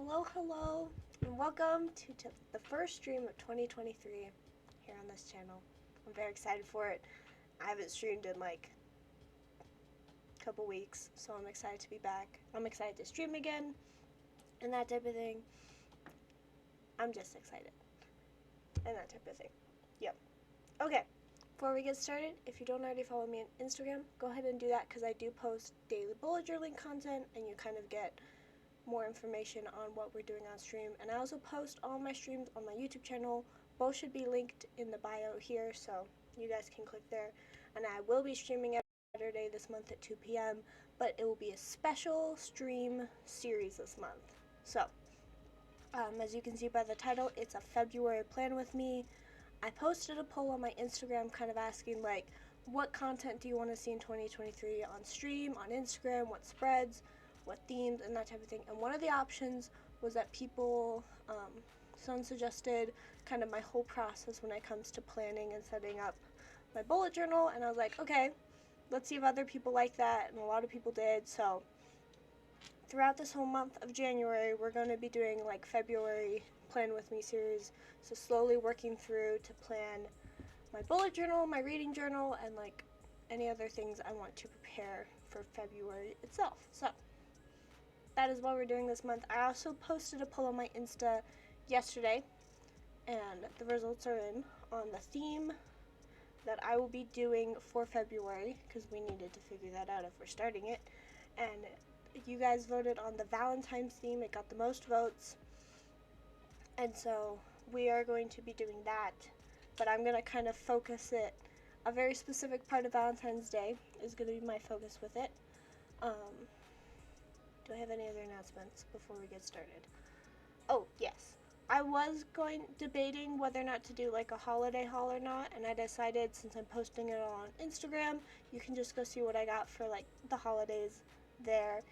Hello, and welcome to the first stream of 2023 here on this channel. I'm very excited for it. I haven't streamed in like a couple weeks, so I'm excited to be back. I'm excited to stream again, and that type of thing. I'm just excited, and that type of thing. Yep. Okay, before we get started, if you don't already follow me on Instagram, go ahead and do that because I do post daily bullet journaling content, and you kind of get more information on what we're doing on stream. And I also post all my streams on my YouTube channel. Both should be linked in the bio here, so you guys can click there. And I will be streaming every Saturday this month at 2 p.m., but it will be a special stream series this month. So, as you can see by the title, it's a February plan with me. I posted a poll on my Instagram kind of asking, like, what content do you want to see in 2023 on stream, on Instagram, what spreads, what themes, and that type of thing. And one of the options was that people, someone suggested kind of my whole process when it comes to planning and setting up my bullet journal, and I was like, okay, let's see if other people like that, and a lot of people did. So throughout this whole month of January, we're going to be doing like February Plan With Me series, so slowly working through to plan my bullet journal, my reading journal, and like any other things I want to prepare for February itself. So that is what we're doing this month. I also posted a poll on my Insta yesterday, and the results are in on the theme that I will be doing for February, because we needed to figure that out if we're starting it. And you guys voted on the Valentine's theme. It got the most votes, and so we are going to be doing that, but I'm going to kind of focus it. A very specific part of Valentine's Day is going to be my focus with it. Do I have any other announcements before we get started? Oh, yes. I was debating whether or not to do like a holiday haul or not, and I decided since I'm posting it on Instagram, you can just go see what I got for like the holidays there.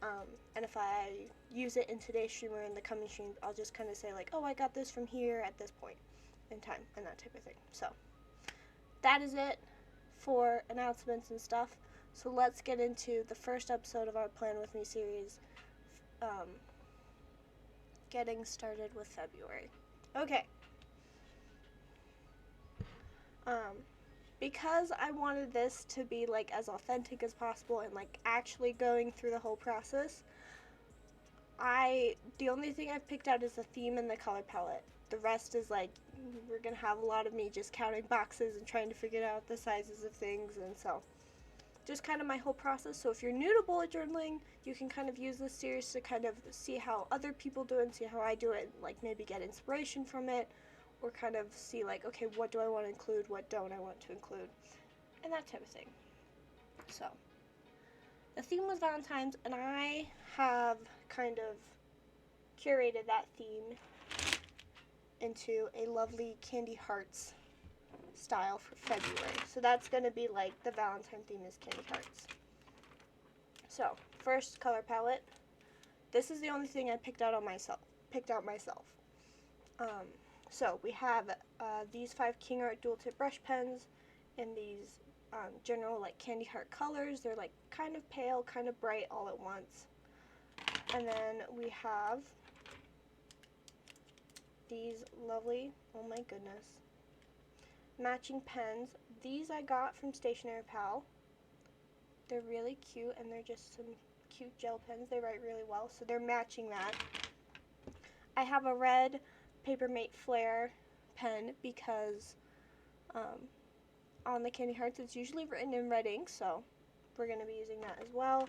And if I use it in today's stream or in the coming streams, I'll just kind of say like, oh, I got this from here at this point in time, and that type of thing. So that is it for announcements and stuff. So let's get into the first episode of our Plan With Me series, getting started with February. Okay. Because I wanted this to be like as authentic as possible and like actually going through the whole process, the only thing I've picked out is the theme and the color palette. The rest is like, we're gonna have a lot of me just counting boxes and trying to figure out the sizes of things, and so just kind of my whole process. So if you're new to bullet journaling, you can kind of use this series to kind of see how other people do it and see how I do it, like maybe get inspiration from it, or kind of see like, okay, what do I want to include, what don't I want to include, and that type of thing. So the theme was Valentine's, and I have kind of curated that theme into a lovely candy hearts style for February. So that's going to be like the Valentine theme is candy hearts. So first color palette. This is the only thing I picked out myself. So we have these 5 King Art dual tip brush pens in these general like candy heart colors. They're like kind of pale, kind of bright all at once. And then we have these lovely, oh my goodness, matching pens. These I got from Stationery Pal. They're really cute, and they're just some cute gel pens. They write really well, so they're matching that. I have a red Papermate Flare pen because on the candy hearts it's usually written in red ink, so we're going to be using that as well.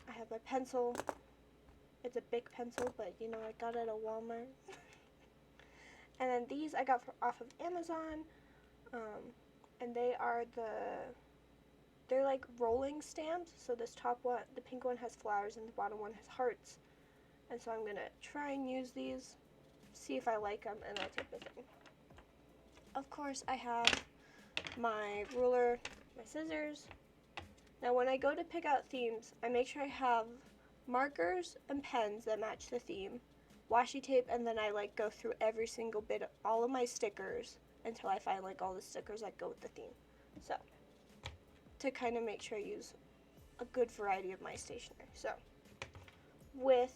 I have my pencil. It's a big pencil, but you know, I got it at Walmart. And then these I got off of Amazon, and they're like rolling stamps. So this top one, the pink one, has flowers, and the bottom one has hearts. And so I'm gonna try and use these, see if I like them, and that type of thing. Of course, I have my ruler, my scissors. Now when I go to pick out themes, I make sure I have markers and pens that match the theme, washi tape, and then I like go through every single bit of all of my stickers until I find like all the stickers that go with the theme. So to kind of make sure I use a good variety of my stationery. So with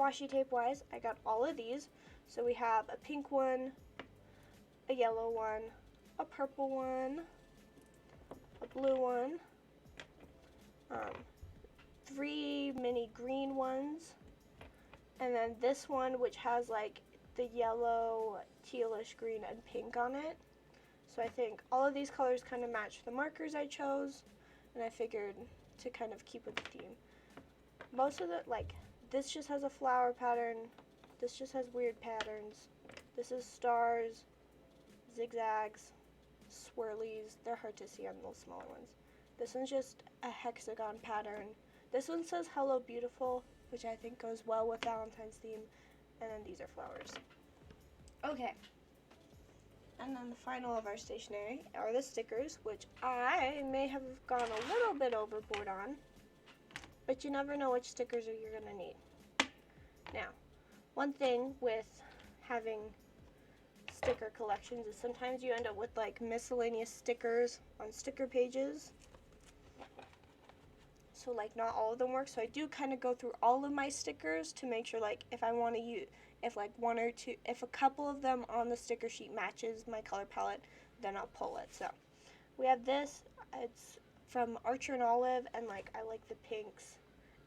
washi tape wise, I got all of these. So we have a pink one, a yellow one, a purple one, a blue one, 3 mini green ones, and then this one which has like the yellow, tealish green, and pink on it. So I think all of these colors kind of match the markers I chose, and I figured to kind of keep with the theme. Most of the, like, this just has a flower pattern, this just has weird patterns, this is stars, zigzags, swirlies, they're hard to see on those smaller ones. This one's just a hexagon pattern. This one says Hello Beautiful, which I think goes well with Valentine's theme, and then these are flowers. Okay. And then the final of our stationery are the stickers, which I may have gone a little bit overboard on, but you never know which stickers you're going to need. Now, one thing with having sticker collections is sometimes you end up with like miscellaneous stickers on sticker pages. So like not all of them work, so I do kind of go through all of my stickers to make sure like if I want to use, if like one or two, if a couple of them on the sticker sheet matches my color palette, then I'll pull it. So we have this, it's from Archer and Olive, and like I like the pinks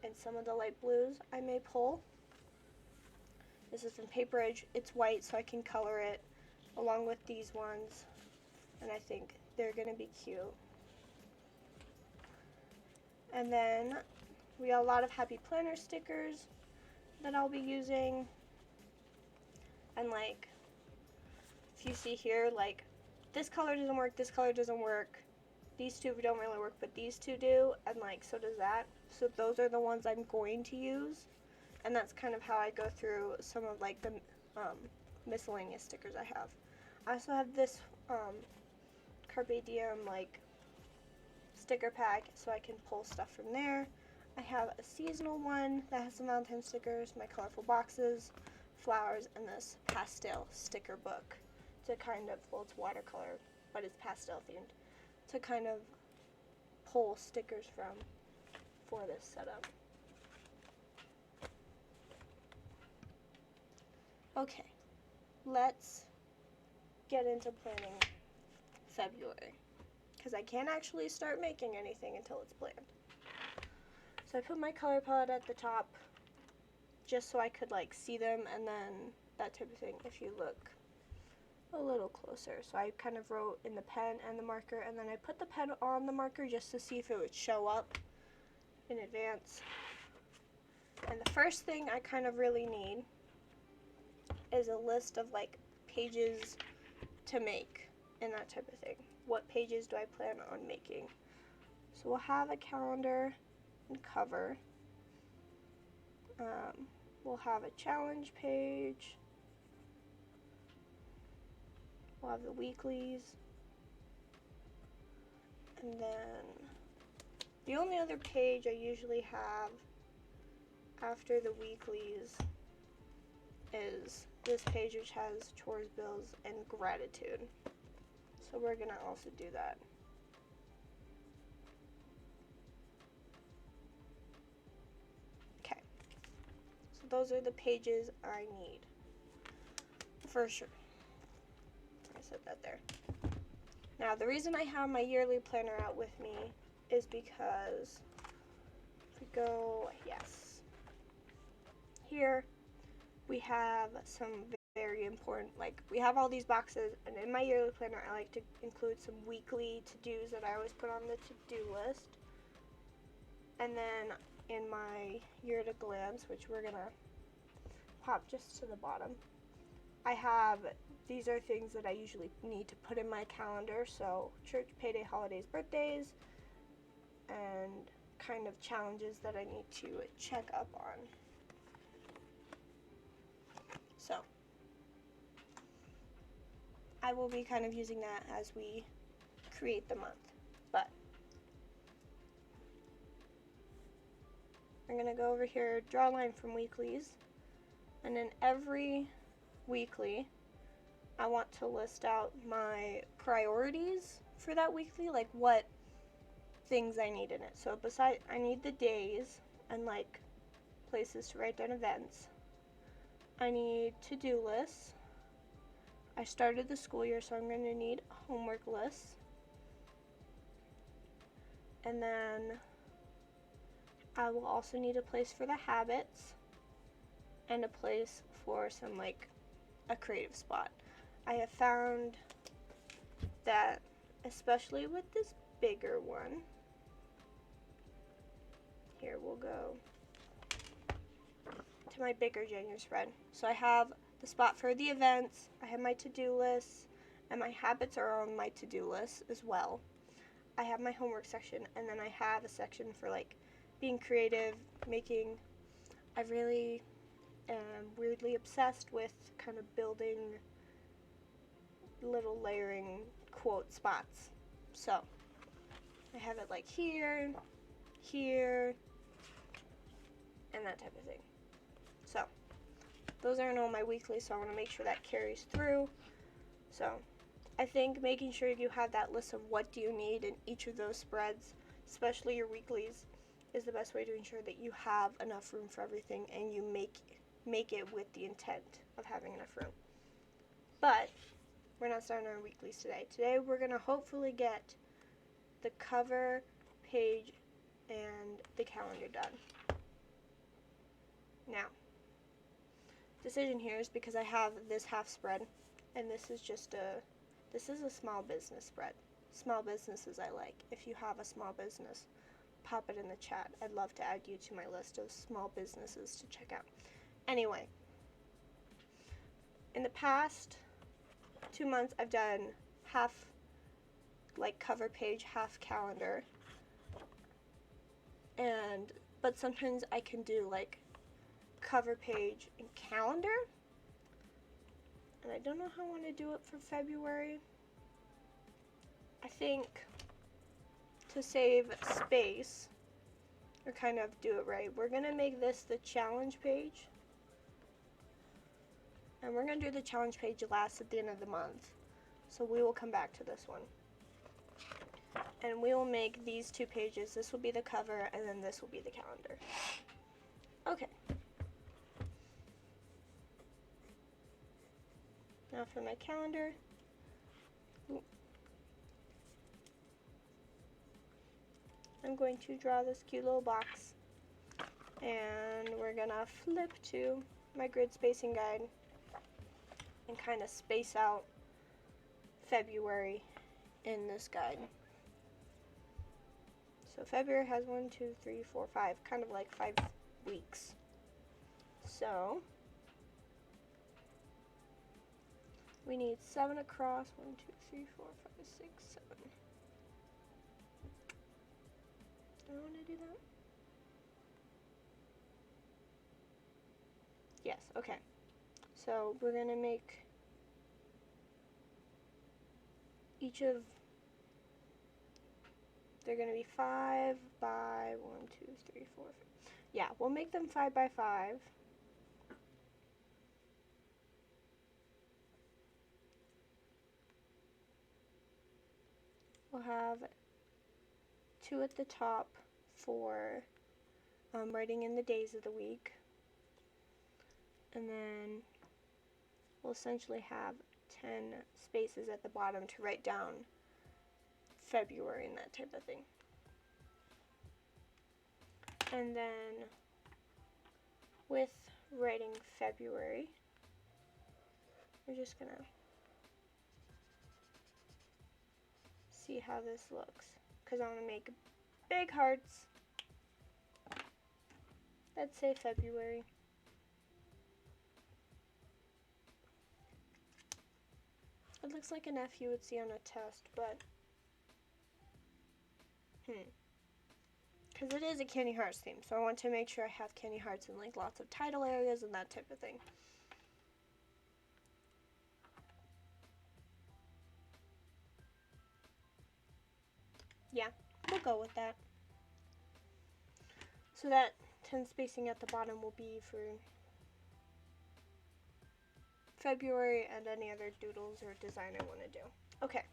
and some of the light blues I may pull. This is from Paper Edge, it's white so I can color it along with these ones, and I think they're gonna be cute. And then we got a lot of Happy Planner stickers that I'll be using. And like, if you see here, like, this color doesn't work, this color doesn't work, these two don't really work, but these two do, and like, so does that. So those are the ones I'm going to use. And that's kind of how I go through some of like the miscellaneous stickers I have. I also have this Carpe Diem like sticker pack, so I can pull stuff from there. I have a seasonal one that has some Valentine's stickers, my colorful boxes, flowers, and this pastel sticker book to kind of, well, it's watercolor, but it's pastel themed, to kind of pull stickers from for this setup. Okay, let's get into planning February, because I can't actually start making anything until it's planned. So I put my color palette at the top just so I could like see them, and then that type of thing if you look a little closer. So I kind of wrote in the pen and the marker, and then I put the pen on the marker just to see if it would show up in advance. And the first thing I kind of really need is a list of like pages to make and that type of thing. What pages do I plan on making? So we'll have a calendar and cover. We'll have a challenge page. We'll have the weeklies. And then the only other page I usually have after the weeklies is this page, which has chores, bills, and gratitude. So we're gonna also do that. Okay, so those are the pages I need for sure. I said that there. Now the reason I have my yearly planner out with me is because if we go, yes, here we have some very important, like we have all these boxes, and in my yearly planner I like to include some weekly to-dos that I always put on the to-do list. And then in my year at a glance, which we're gonna pop just to the bottom, I have, these are things that I usually need to put in my calendar, so church, payday, holidays, birthdays, and kind of challenges that I need to check up on. So I will be kind of using that as we create the month. But I'm gonna go over here, draw a line from weeklies, and in every weekly I want to list out my priorities for that weekly, like what things I need in it. So beside, I need the days and like places to write down events. I need to-do lists. I started the school year, so I'm going to need homework lists. And then I will also need a place for the habits and a place for some, like, a creative spot. I have found that, especially with this bigger one, here we'll go to my bigger junior spread. So I have the spot for the events, I have my to-do lists, and my habits are on my to-do list as well. I have my homework section, and then I have a section for, like, being creative, making. I really am weirdly obsessed with kind of building little layering quote spots. So I have it like here, here, and that type of thing. So those aren't all my weeklies, so I want to make sure that carries through. So I think making sure you have that list of what do you need in each of those spreads, especially your weeklies, is the best way to ensure that you have enough room for everything and you make it with the intent of having enough room. But we're not starting our weeklies today. Today we're going to hopefully get the cover page and the calendar done. Now, decision here is because I have this half spread, and this is a small business spread. Small businesses I like. If you have a small business, pop it in the chat. I'd love to add you to my list of small businesses to check out. Anyway, in the past 2 months I've done half, like, cover page, half calendar, but sometimes I can do, like, cover page and calendar, and I don't know how I want to do it for February. I think to save space, or kind of do it right, we're going to make this the challenge page, and we're going to do the challenge page last at the end of the month, so we will come back to this one. And we will make these 2 pages. This will be the cover, and then this will be the calendar. Okay. Now for my calendar. I'm going to draw this cute little box. And we're going to flip to my grid spacing guide and kind of space out February in this guide. So February has 1, 2, 3, 4, 5, kind of like 5 weeks. So we need 7 across. 1, 2, 3, 4, 5, 6, 7. Do I want to do that? Yes, okay. So we're going to make each of, they're going to be 5 by 1, 2, 3, 4, 5. Yeah, we'll make them 5 by 5. We'll have 2 at the top for writing in the days of the week. And then we'll essentially have 10 spaces at the bottom to write down February and that type of thing. And then with writing February, we're just gonna see how this looks, because I want to make big hearts that say February. It looks like an F you would see on a test, but because it is a Candy Hearts theme, so I want to make sure I have Candy Hearts in, like, lots of title areas and that type of thing. Yeah, we'll go with that. So that 10 spacing at the bottom will be for February and any other doodles or design I want to do. Okay.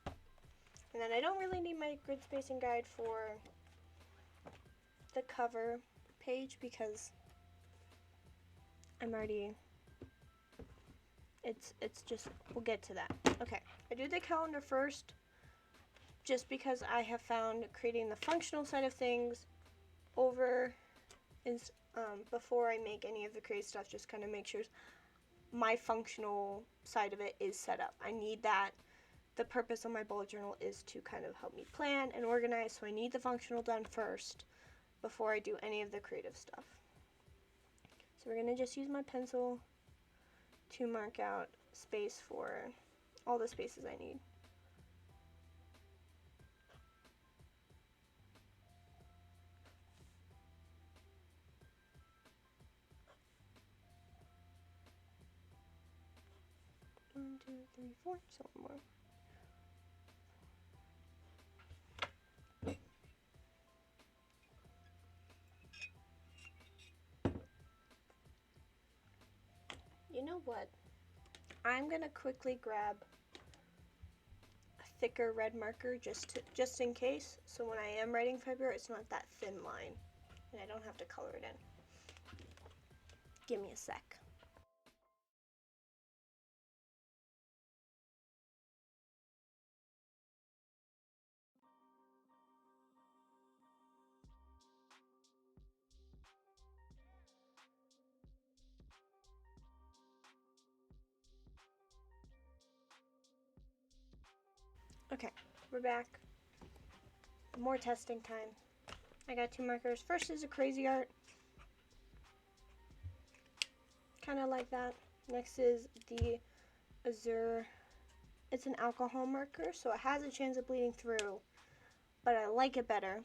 And then I don't really need my grid spacing guide for the cover page because I'm already, it's just, we'll get to that. Okay, I do the calendar first just because I have found creating the functional side of things over is before I make any of the creative stuff, just kind of make sure my functional side of it is set up. I need that. The purpose of my bullet journal is to kind of help me plan and organize, so I need the functional done first before I do any of the creative stuff. So we're going to just use my pencil to mark out space for all the spaces I need. One, two, three, four, so one more. You know what? I'm gonna quickly grab a thicker red marker just in case, so when I am writing February, it's not that thin line, and I don't have to color it in. Give me a sec. Okay, we're back. More testing time. I got 2 markers. First is a crazy art. Kind of like that. Next is the Azure. It's an alcohol marker, so it has a chance of bleeding through, but I like it better.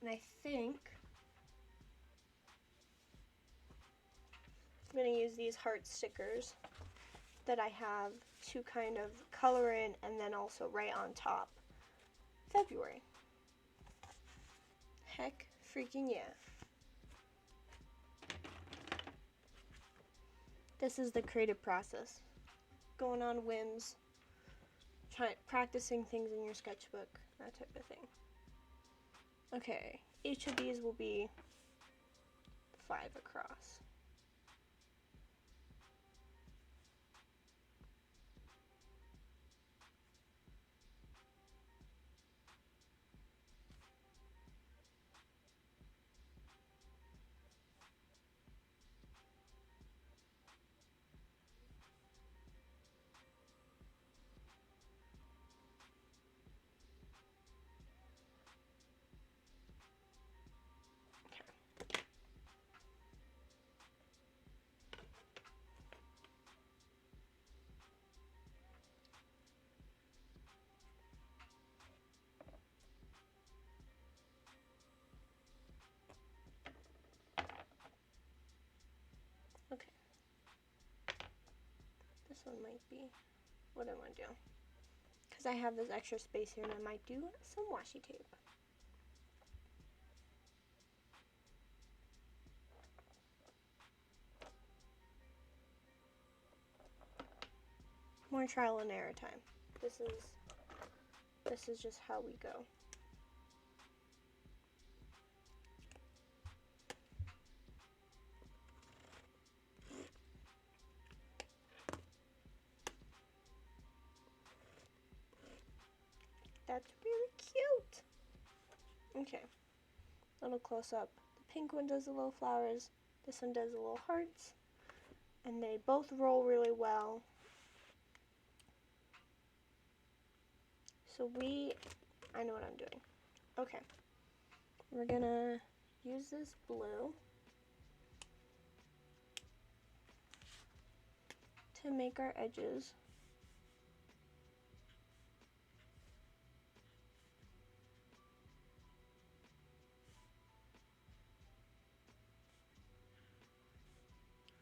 And I think I'm going to use these heart stickers that I have to kind of color in and then also write on top February. Heck freaking yeah. This is the creative process. Going on whims, practicing things in your sketchbook, that type of thing. Okay, each of these will be 5 across. Okay. This one might be what I want to do. Because I have this extra space here and I might do some washi tape. More trial and error time. This is just how we go. That's really cute. Okay, a little close up. The pink one does the little flowers. This one does the little hearts. And they both roll really well. So I know what I'm doing. Okay, we're gonna use this blue to make our edges.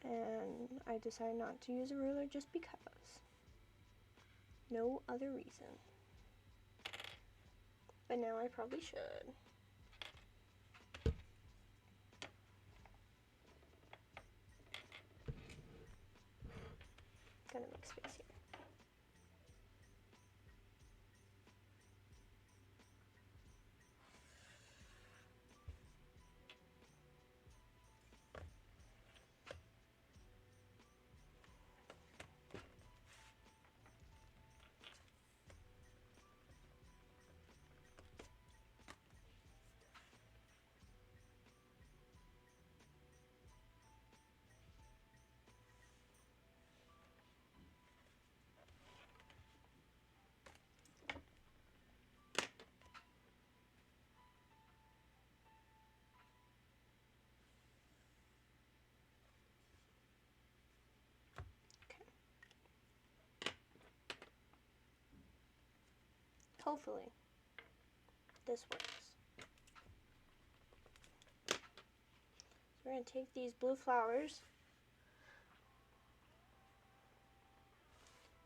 And I decided not to use a ruler just because. No other reason. But now I probably should. Gonna make space here. hopefully this works. So we're going to take these blue flowers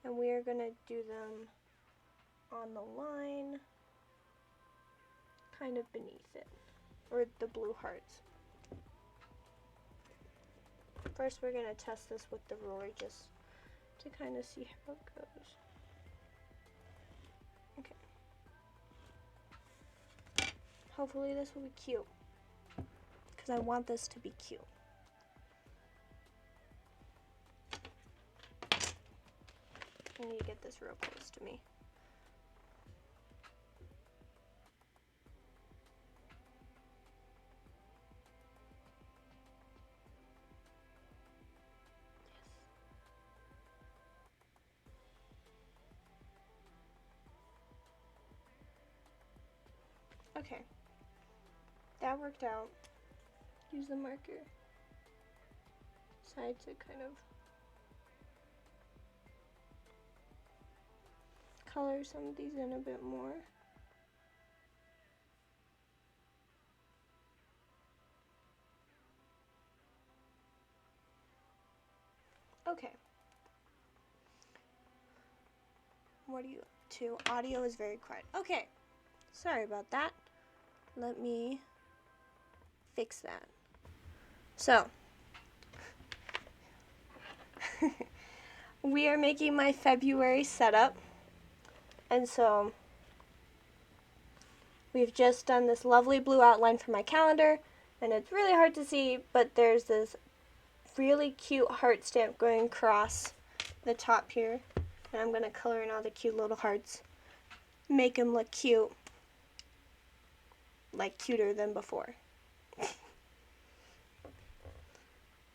and we are going to do them on the line, kind of beneath it, or the blue hearts. First we're going to test this with the ruler just to kind of see how it goes. Okay. Hopefully this will be cute, because I want this to be cute. I need to get this real close to me. Okay, that worked out. Use the marker side to kind of color some of these in a bit more. Okay. What are you up to? Audio is very quiet. Okay, sorry about that. Let me fix that. So, we are making my February setup, and so we've just done this lovely blue outline for my calendar, and it's really hard to see, but there's this really cute heart stamp going across the top here, and I'm going to color in all the cute little hearts, make them look cute, like cuter than before.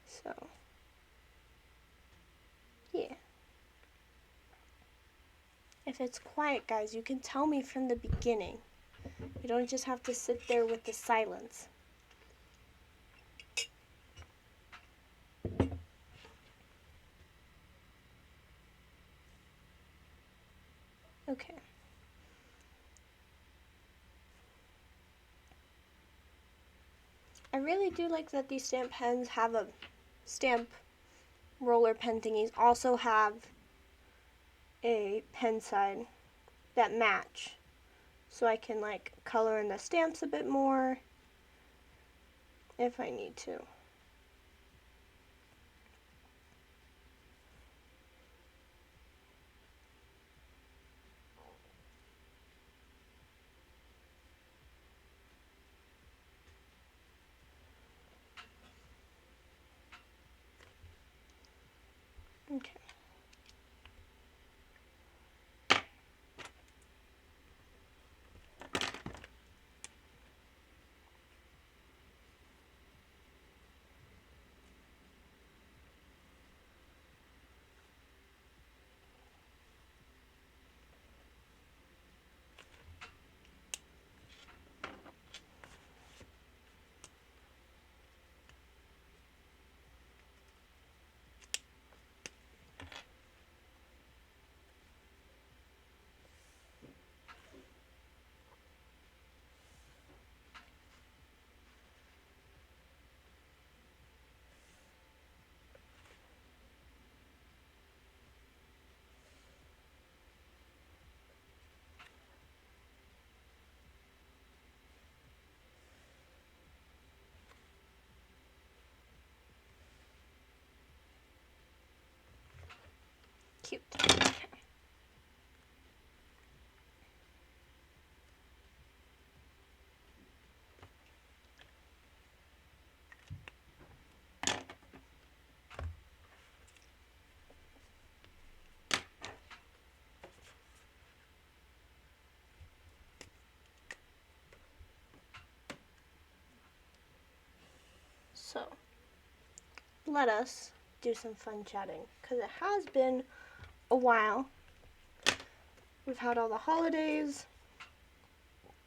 So, yeah. If it's quiet, guys, you can tell me from the beginning. You don't just have to sit there with the silence. Okay. I really do like that these stamp pens have a stamp roller pen thingies also have a pen side that match, so I can like color in the stamps a bit more if I need to. Okay. Cute. Okay. So, let us do some fun chatting, because it has been a while. We've had all the holidays,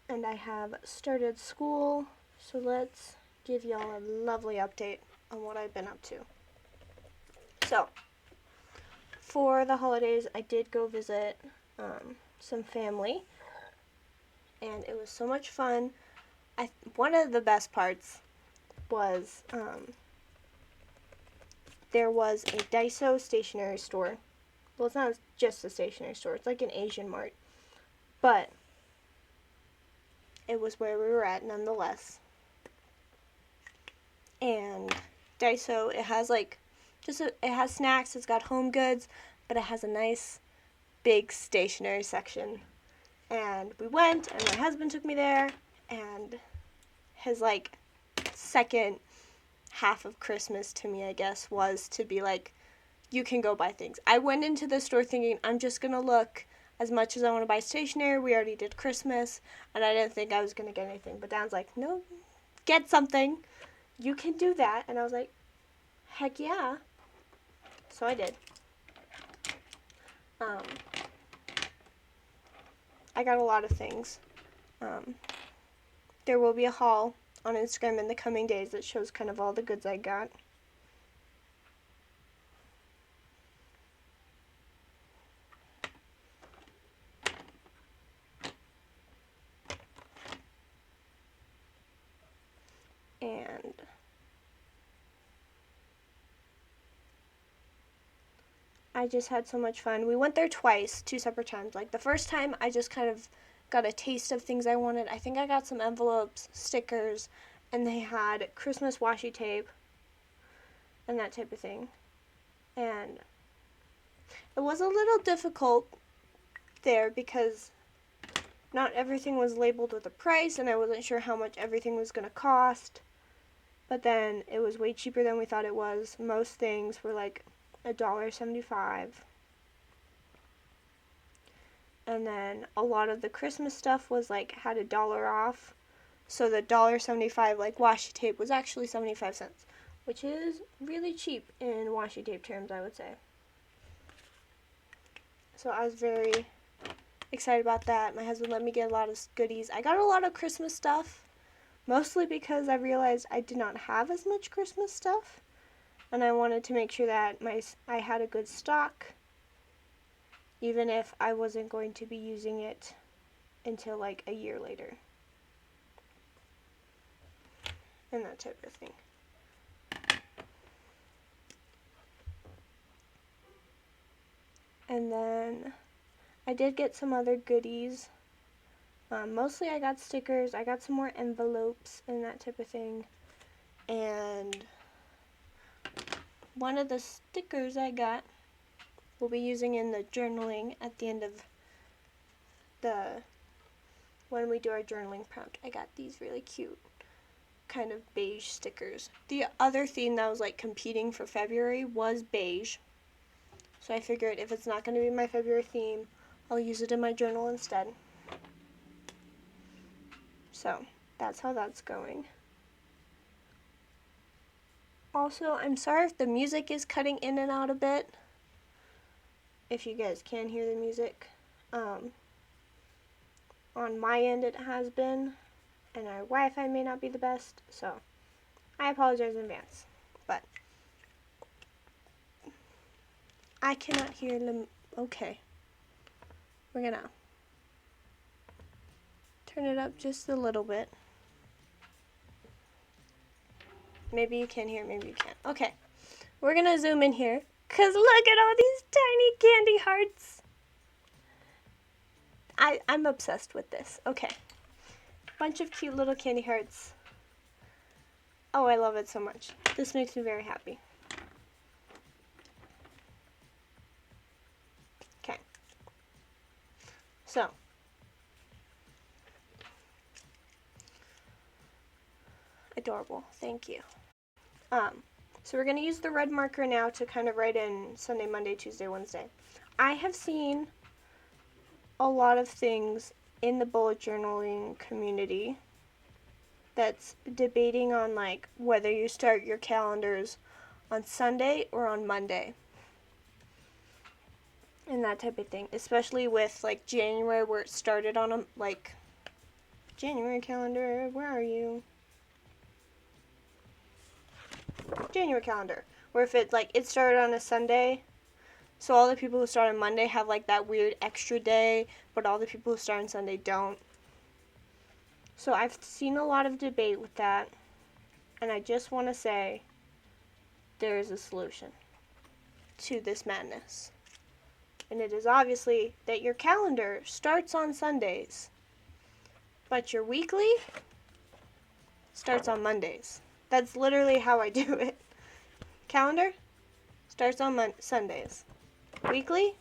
and I have started school, so let's give y'all a lovely update on what I've been up to. So, for the holidays, I did go visit some family. and it was so much fun. One of the best parts was there was a Daiso stationery store. Well, it's not just a stationery store. It's like an Asian mart. But it was where we were at nonetheless. And Daiso, it has like it has snacks, it's got home goods, but it has a nice big stationery section. And we went, and my husband took me there, and his like second half of Christmas to me, I guess, was to be like, you can go buy things. I went into the store thinking I'm just gonna look as much as I want to buy stationery. We already did Christmas, and I didn't think I was gonna get anything. But Dan's like, no, get something. You can do that. And I was like, heck yeah. So I did. I got a lot of things. There will be a haul on Instagram in the coming days that shows kind of all the goods I got. And I just had so much fun. We went there twice, 2 separate times. Like the first time, I just kind of got a taste of things I wanted. I think I got some envelopes, stickers, and they had Christmas washi tape and that type of thing. And it was a little difficult there because not everything was labeled with a price, and I wasn't sure how much everything was going to cost. But then it was way cheaper than we thought it was. Most things were like $1.75. And then a lot of the Christmas stuff was like had $1 off. So the $1.75 like washi tape was actually 75 cents, which is really cheap in washi tape terms, I would say. So I was very excited about that. My husband let me get a lot of goodies. I got a lot of Christmas stuff, mostly because I realized I did not have as much Christmas stuff, and I wanted to make sure that I had a good stock, even if I wasn't going to be using it until like a year later, and that type of thing. And then I did get some other goodies. Mostly I got stickers. I got some more envelopes and that type of thing. And one of the stickers I got we'll be using in the journaling at the end of when we do our journaling prompt. I got these really cute kind of beige stickers. The other theme that was like competing for February was beige. So I figured if it's not going to be my February theme, I'll use it in my journal instead. So that's how that's going. Also, I'm sorry if the music is cutting in and out a bit. If you guys can hear the music. On my end it has been, and our Wi-Fi may not be the best, so I apologize in advance. But I cannot hear them. Okay. We're gonna turn it up just a little bit. Maybe you can hear, maybe you can't. Okay. We're gonna zoom in here, because look at all these tiny candy hearts. I'm obsessed with this. Okay. Bunch of cute little candy hearts. Oh, I love it so much. This makes me very happy. Okay. So. Adorable. Thank you. So we're going to use the red marker now to kind of write in Sunday, Monday, Tuesday, Wednesday. I have seen a lot of things in the bullet journaling community that's debating on like whether you start your calendars on Sunday or on Monday and that type of thing, especially with like January where it started on a like January calendar. Where are you? January calendar, where if it like it started on a Sunday, so all the people who start on Monday have like that weird extra day, but all the people who start on Sunday don't. So I've seen a lot of debate with that, and I just want to say there is a solution to this madness. And it is obviously that your calendar starts on Sundays, but your weekly starts on Mondays. That's literally how I do it. Calendar starts on Sundays. Weekly,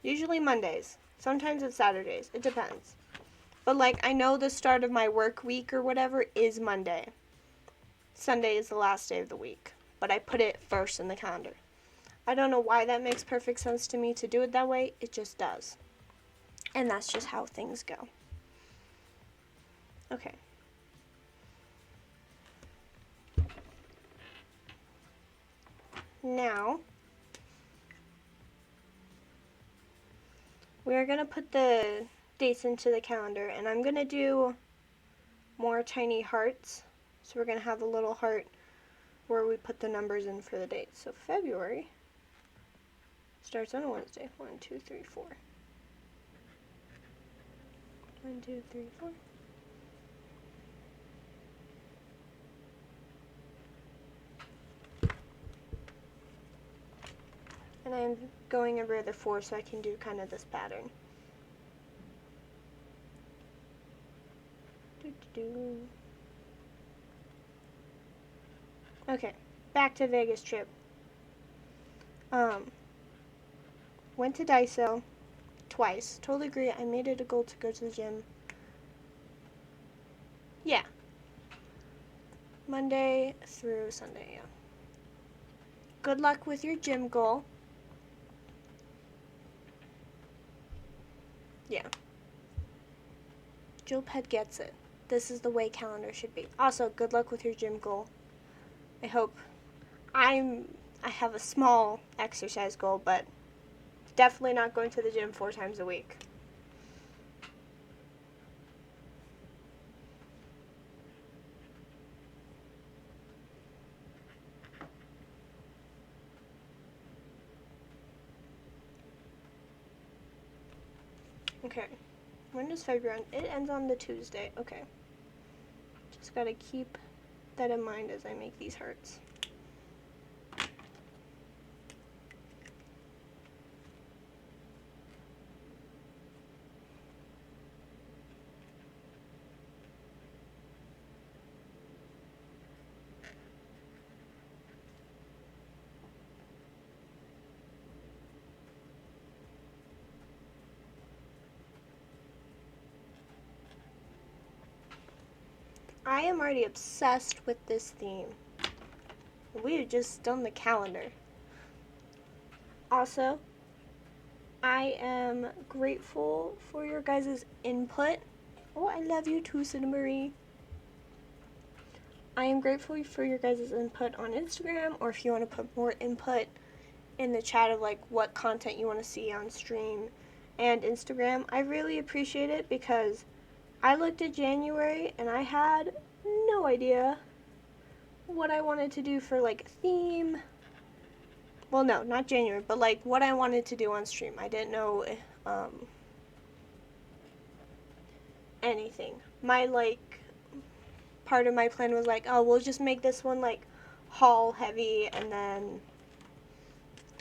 usually Mondays. Sometimes it's Saturdays. It depends. But like I know the start of my work week or whatever is Monday. Sunday is the last day of the week, but I put it first in the calendar. I don't know why that makes perfect sense to me to do it that way. It just does. And that's just how things go. Okay. Now, we're going to put the dates into the calendar, and I'm going to do more tiny hearts. So we're going to have a little heart where we put the numbers in for the dates. So February starts on a Wednesday. 1, 2, 3, 4. 1, 2, 3, 4. And I'm going over the 4 so I can do kind of this pattern. Okay, back to Vegas trip. Went to Daiso twice. Totally agree. I made it a goal to go to the gym. Yeah. Monday through Sunday, yeah. Good luck with your gym goal. Yeah. Jill Ped gets it. This is the way calendar should be. Also, good luck with your gym goal. I hope I have a small exercise goal, but definitely not going to the gym 4 times a week. Okay. When does February end? It ends on the Tuesday. Okay. Just gotta keep that in mind as I make these hearts. I am already obsessed with this theme. We have just done the calendar. Also, I am grateful for your guys' input. Oh, I love you too, Cinna Marie. I am grateful for your guys' input on Instagram, or if you want to put more input in the chat of like what content you want to see on stream and Instagram. I really appreciate it because I looked at January and I had no idea what I wanted to do for like a theme. Well, no, not January, but like what I wanted to do on stream. I didn't know anything. My like part of my plan was like, oh, we'll just make this one like haul heavy and then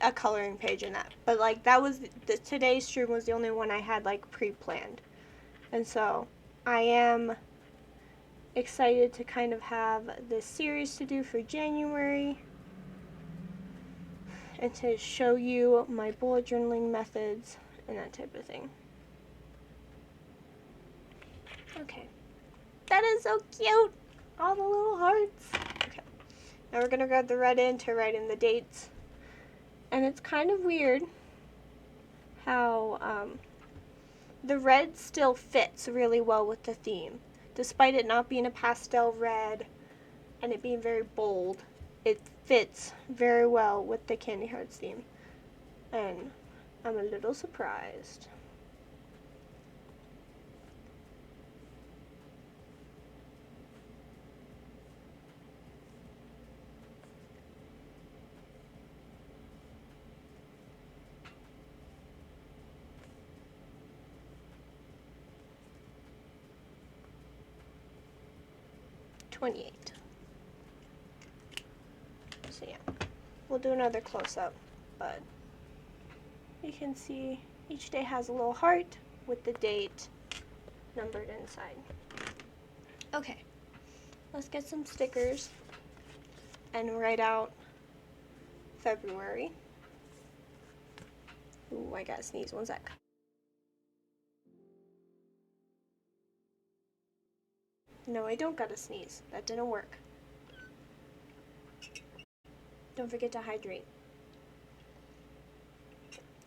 a coloring page in that. But like that was today's stream was the only one I had like pre-planned. And so I am excited to kind of have this series to do for January and to show you my bullet journaling methods and that type of thing. Okay. That is so cute! All the little hearts. Okay. Now we're going to grab the red in to write in the dates. And it's kind of weird how the red still fits really well with the theme. Despite it not being a pastel red and it being very bold, it fits very well with the Candy Hearts theme. And I'm a little surprised. 28. So yeah, we'll do another close-up, but you can see each day has a little heart with the date numbered inside. Okay, let's get some stickers and write out February. Ooh, I gotta sneeze. One sec. No, I don't gotta sneeze. That didn't work. Don't forget to hydrate,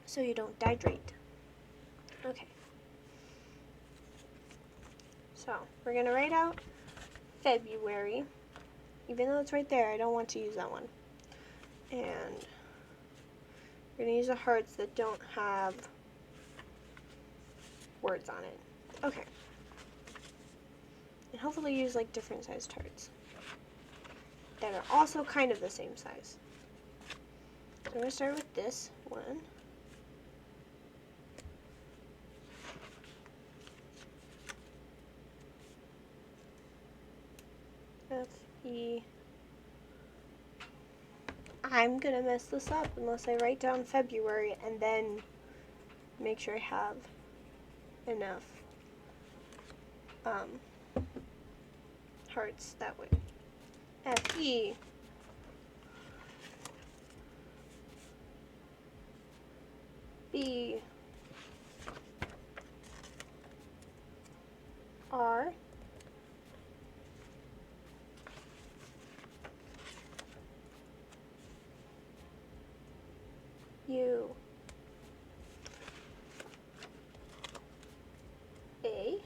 so you don't dehydrate. Okay. So, we're gonna write out February. Even though it's right there, I don't want to use that one. And we're gonna use the hearts that don't have words on it. Okay. And hopefully use like different sized hearts that are also kind of the same size. So I'm gonna start with this one. F-E. I'm gonna mess this up unless I write down February and then make sure I have enough hearts that way. F-E. B. R. U. A.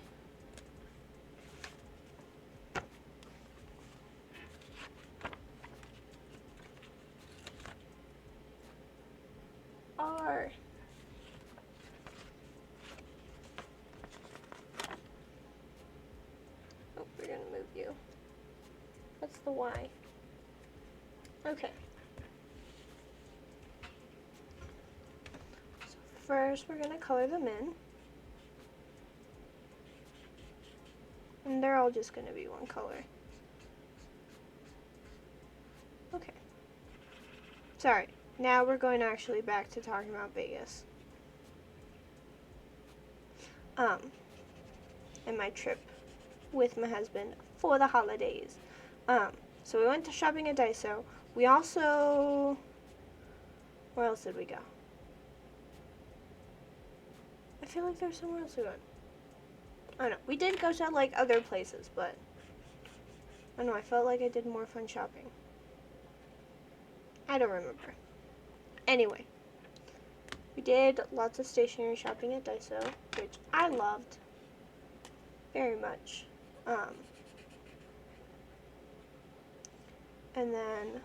R. Oh, we're gonna move you. What's the Y? Okay. So first we're gonna color them in. And they're all just gonna be one color. Okay. Sorry. Now we're going actually back to talking about Vegas. And my trip with my husband for the holidays. So we went to shopping at Daiso. We also, where else did we go? I feel like there's somewhere else we went. I don't know. We did go to like other places, but I don't know. I felt like I did more fun shopping. I don't remember. Anyway, we did lots of stationery shopping at Daiso, which I loved very much. And then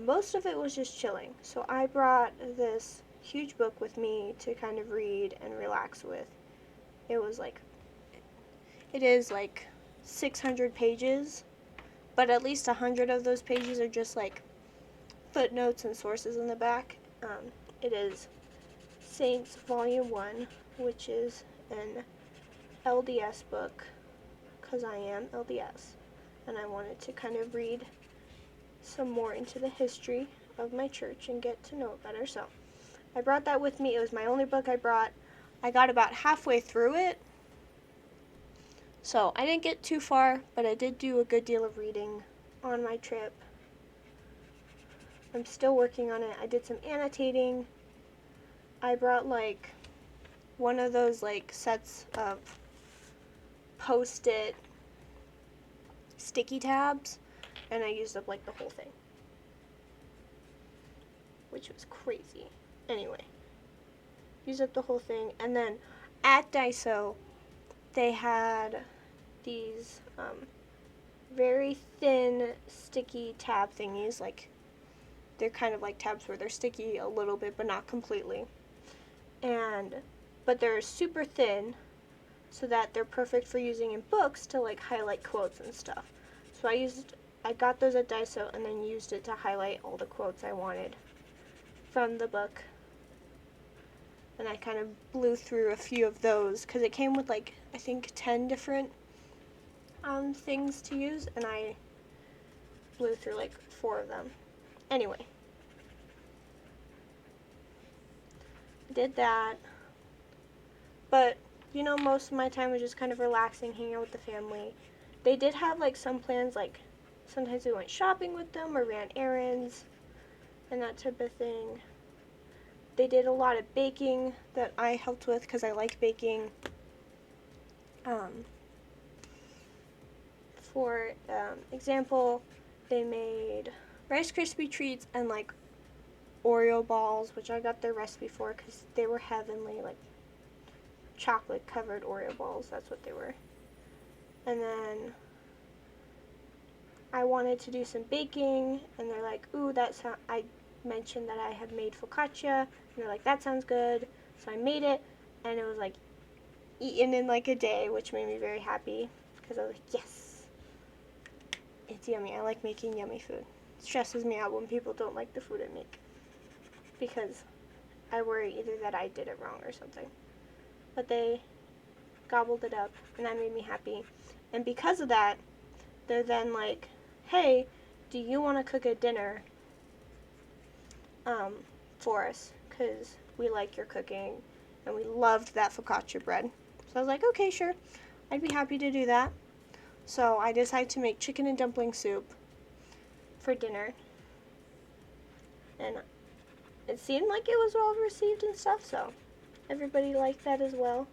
most of it was just chilling. So I brought this huge book with me to kind of read and relax with. It is like 600 pages, but at least 100 of those pages are just like footnotes and sources in the back. It is Saints Volume 1, which is an LDS book, because I am LDS, and I wanted to kind of read some more into the history of my church and get to know it better. So I brought that with me. It was my only book I brought. I got about halfway through it, so I didn't get too far, but I did do a good deal of reading on my trip. I'm still working on it. I did some annotating. I brought like one of those like sets of Post-it sticky tabs, and I used up like the whole thing, which was crazy. Anyway, used up the whole thing. And then at Daiso, they had these very thin sticky tab thingies. Like, they're kind of like tabs where they're sticky a little bit but not completely, but they're super thin, so that they're perfect for using in books to like highlight quotes and stuff. So I got those at Daiso and then used it to highlight all the quotes I wanted from the book. And I kind of blew through a few of those because it came with like, I think 10 different things to use, and I blew through like 4 of them. Anyway, did that, but you know, most of my time was just kind of relaxing, hanging out with the family. They did have like some plans, like sometimes we went shopping with them or ran errands and that type of thing. They did a lot of baking that I helped with because I like baking. For example, they made Rice Krispie treats and like Oreo balls, which I got their recipe for because they were heavenly, like chocolate covered Oreo balls. That's what they were. And then I wanted to do some baking, and they're like, ooh, I mentioned that I had made focaccia, and they're like, that sounds good. So I made it, and it was like eaten in like a day, which made me very happy because I was like, yes, it's yummy. I like making yummy food. It stresses me out when people don't like the food I make because I worry either that I did it wrong or something. But they gobbled it up, and that made me happy. And because of that, they're then like, hey, do you want to cook a dinner for us? Because we like your cooking, and we loved that focaccia bread. So I was like, okay, sure. I'd be happy to do that. So I decided to make chicken and dumpling soup for dinner. And it seemed like it was well received and stuff, so everybody liked that as well,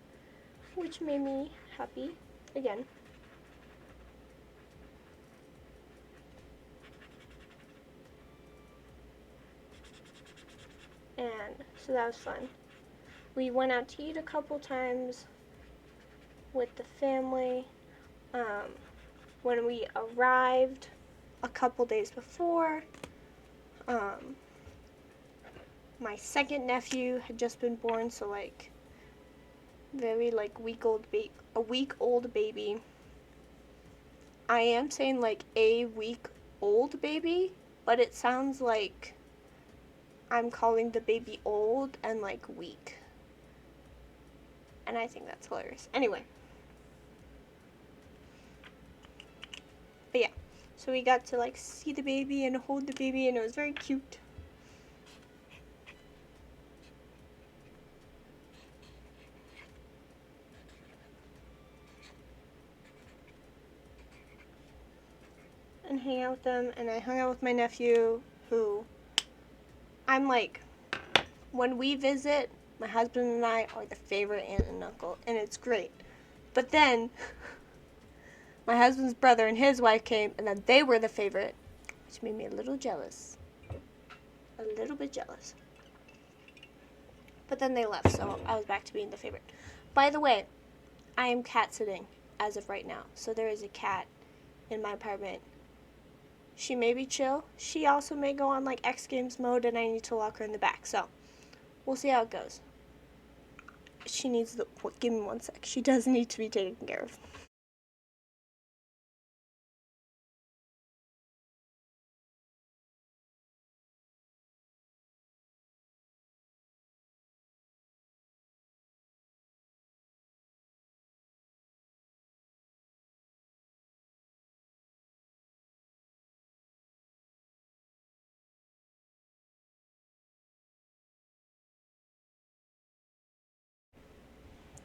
which made me happy again. And so that was fun. We went out to eat a couple times with the family. When we arrived a couple days before, my second nephew had just been born, so like very like a week old baby. I am saying like a week old baby, but it sounds like I'm calling the baby old and like weak. And I think that's hilarious. Anyway. But yeah. So we got to like see the baby and hold the baby, and it was very cute. And hang out with them, and I hung out with my nephew, who I'm like, when we visit, my husband and I are the favorite aunt and uncle, and it's great. But then my husband's brother and his wife came, and then they were the favorite, which made me a little jealous. A little bit jealous. But then they left, so I was back to being the favorite. By the way, I am cat sitting as of right now, so there is a cat in my apartment. She may be chill. She also may go on like X Games mode, and I need to lock her in the back. So we'll see how it goes. She needs give me one sec. She does need to be taken care of.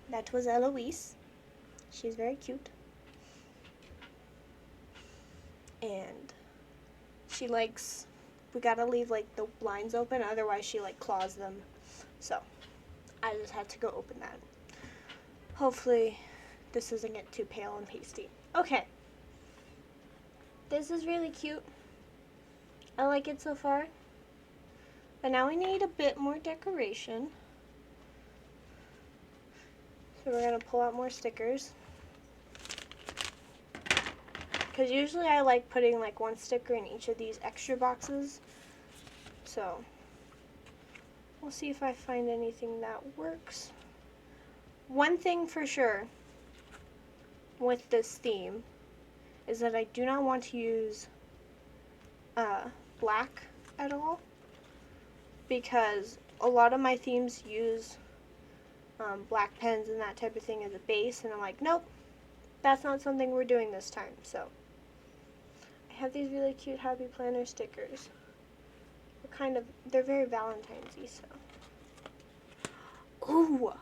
That was Eloise. She's very cute. And she likes, we gotta leave like the blinds open, otherwise she like claws them. So I just had to go open that. Hopefully this doesn't get too pale and pasty. Okay. This is really cute. I like it so far. But now we need a bit more decoration. So we're going to pull out more stickers. Because usually I like putting like one sticker in each of these extra boxes. So we'll see if I find anything that works. One thing for sure with this theme is that I do not want to use black at all, because a lot of my themes use black pens and that type of thing as a base, and I'm like, nope, that's not something we're doing this time. So I have these really cute Happy Planner stickers. They're very Valentine's-y, so. Ooh!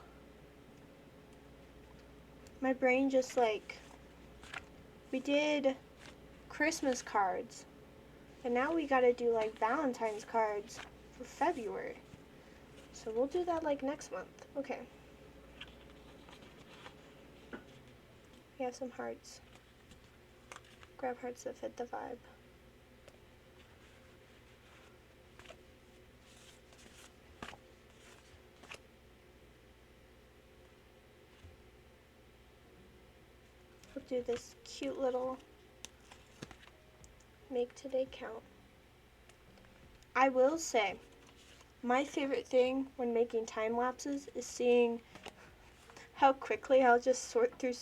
My brain just we did Christmas cards, and now we gotta do Valentine's cards for February. So we'll do that next month. Okay. We have some hearts. Grab hearts that fit the vibe. We'll do this cute little make today count. I will say, my favorite thing when making time lapses is seeing how quickly I'll just sort through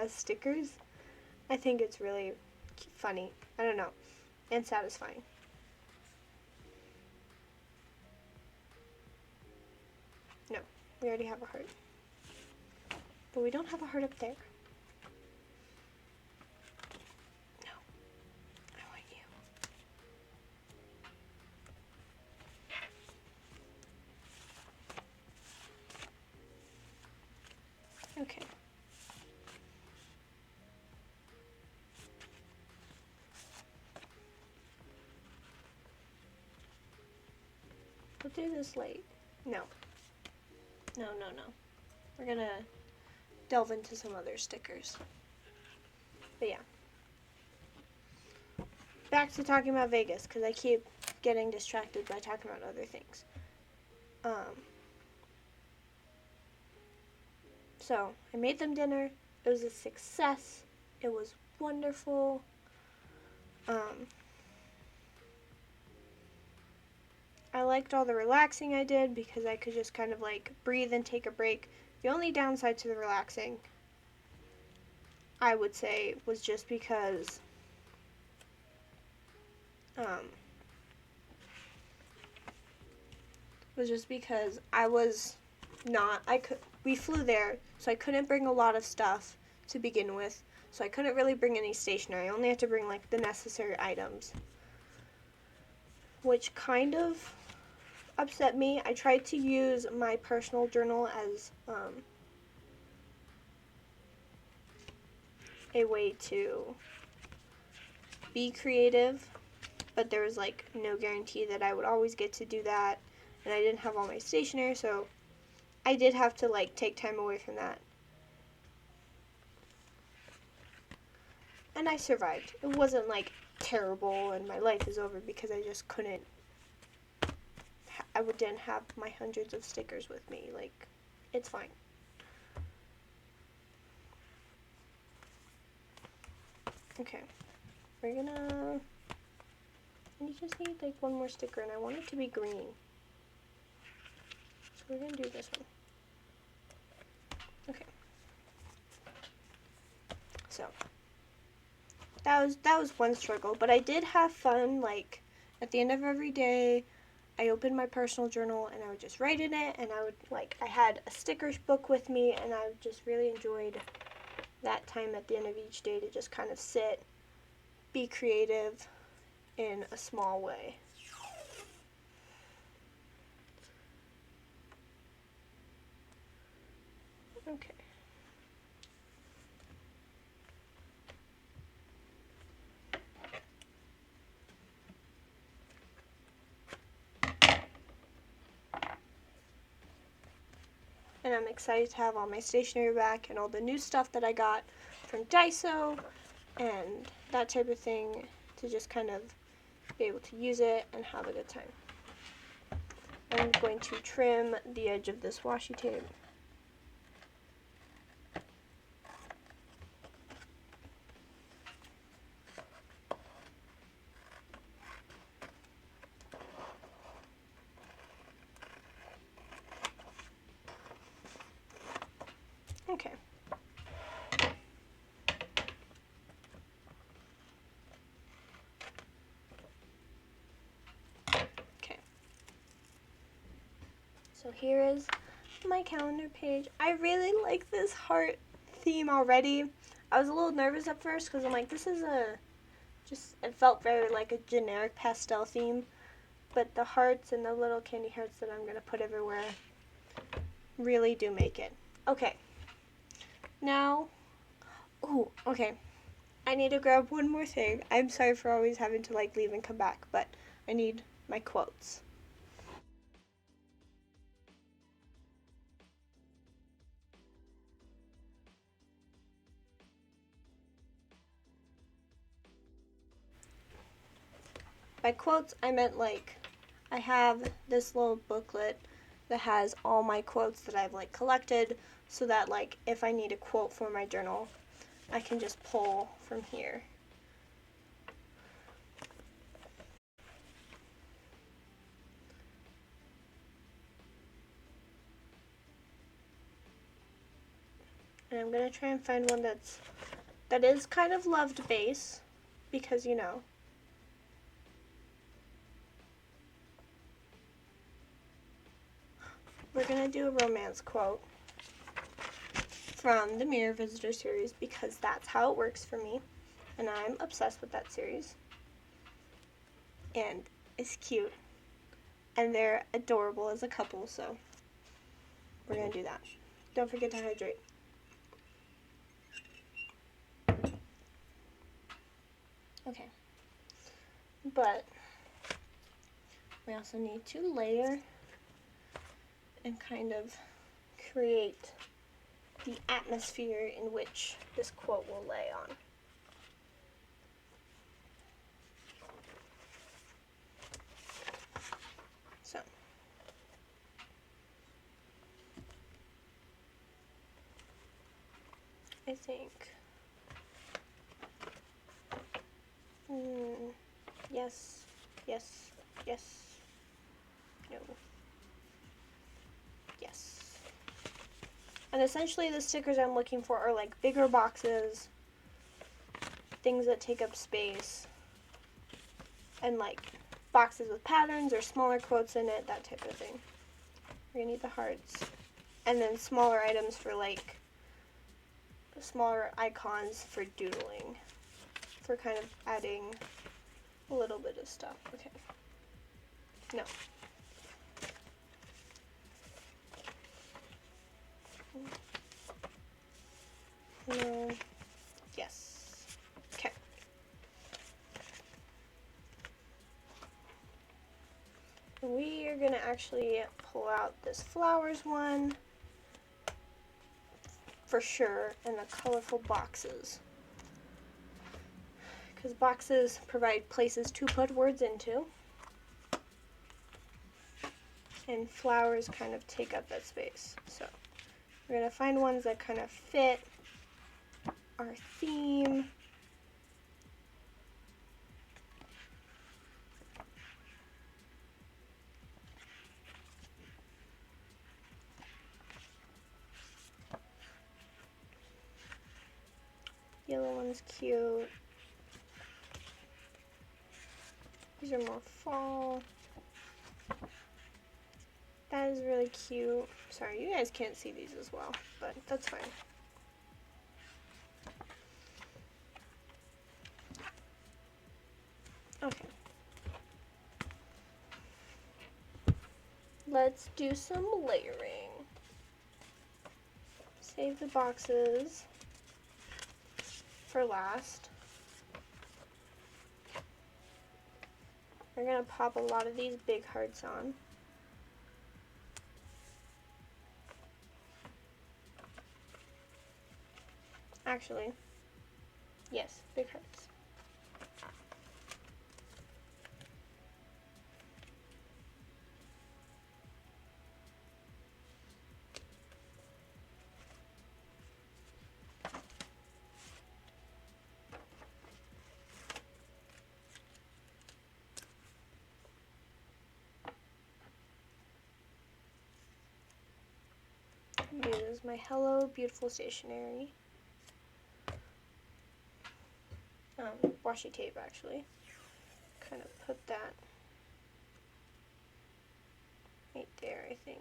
stickers. I think it's really funny. I don't know. And satisfying. No, we already have a heart. But we don't have a heart up there. No, I want you. Okay. We'll do this late. No. No. We're gonna delve into some other stickers. But yeah. Back to talking about Vegas, because I keep getting distracted by talking about other things. So, I made them dinner. It was a success. It was wonderful. I liked all the relaxing I did because I could just kind of breathe and take a break. The only downside to the relaxing, I would say, was just because we flew there, so I couldn't bring a lot of stuff to begin with. So I couldn't really bring any stationery. I only had to bring the necessary items, which kind of upset me. I tried to use my personal journal as a way to be creative, but there was no guarantee that I would always get to do that, and I didn't have all my stationery, so I did have to take time away from that. And I survived. It wasn't terrible and my life is over because I just couldn't, I didn't have my hundreds of stickers with me. It's fine. Okay, we're gonna, you just need one more sticker, and I want it to be green. So we're gonna do this one. Okay. So that was one struggle, but I did have fun. At the end of every day, I opened my personal journal and I would just write in it, and I would I had a stickers book with me, and I just really enjoyed that time at the end of each day to just kind of sit, be creative in a small way. Okay. And I'm excited to have all my stationery back and all the new stuff that I got from Daiso and that type of thing, to just kind of be able to use it and have a good time. I'm going to trim the edge of this washi tape. Okay. Okay. So here is my calendar page. I really like this heart theme already. I was a little nervous at first because I'm like, this is it felt very like a generic pastel theme, but the hearts and the little candy hearts that I'm going to put everywhere really do make it. Okay, now, okay, I need to grab one more thing. I'm sorry for always having to like leave and come back, but I need my quotes. By quotes, I meant like I have this little booklet that has all my quotes that I've like collected so that like if I need a quote for my journal, I can just pull from here. And I'm going to try and find one that is kind of loved base because you know. We're going to do a romance quote from the Mirror Visitor series because that's how it works for me. And I'm obsessed with that series. And it's cute. And they're adorable as a couple, so we're going to do that. Don't forget to hydrate. Okay. But we also need to layer and kind of create the atmosphere in which this quote will lay on. So, I think, yes, yes, yes, no, yes. And essentially the stickers I'm looking for are like bigger boxes, things that take up space, and like boxes with patterns or smaller quotes in it, that type of thing. We're gonna need the hearts. And then smaller items for like smaller icons for doodling, for kind of adding a little bit of stuff. Okay. No. No. Yes. Okay. We are going to actually pull out this flowers one for sure, and the colorful boxes. Because boxes provide places to put words into. And flowers kind of take up that space. So we're going to find ones that kind of fit our theme. Yellow one's cute. These are more fall. That is really cute. Sorry, you guys can't see these as well, but that's fine. Okay. Let's do some layering. Save the boxes for last. We're going to pop a lot of these big hearts on. Actually, yes, big hearts. Use my Hello Beautiful stationery. Washi tape actually. Kind of put that right there, I think.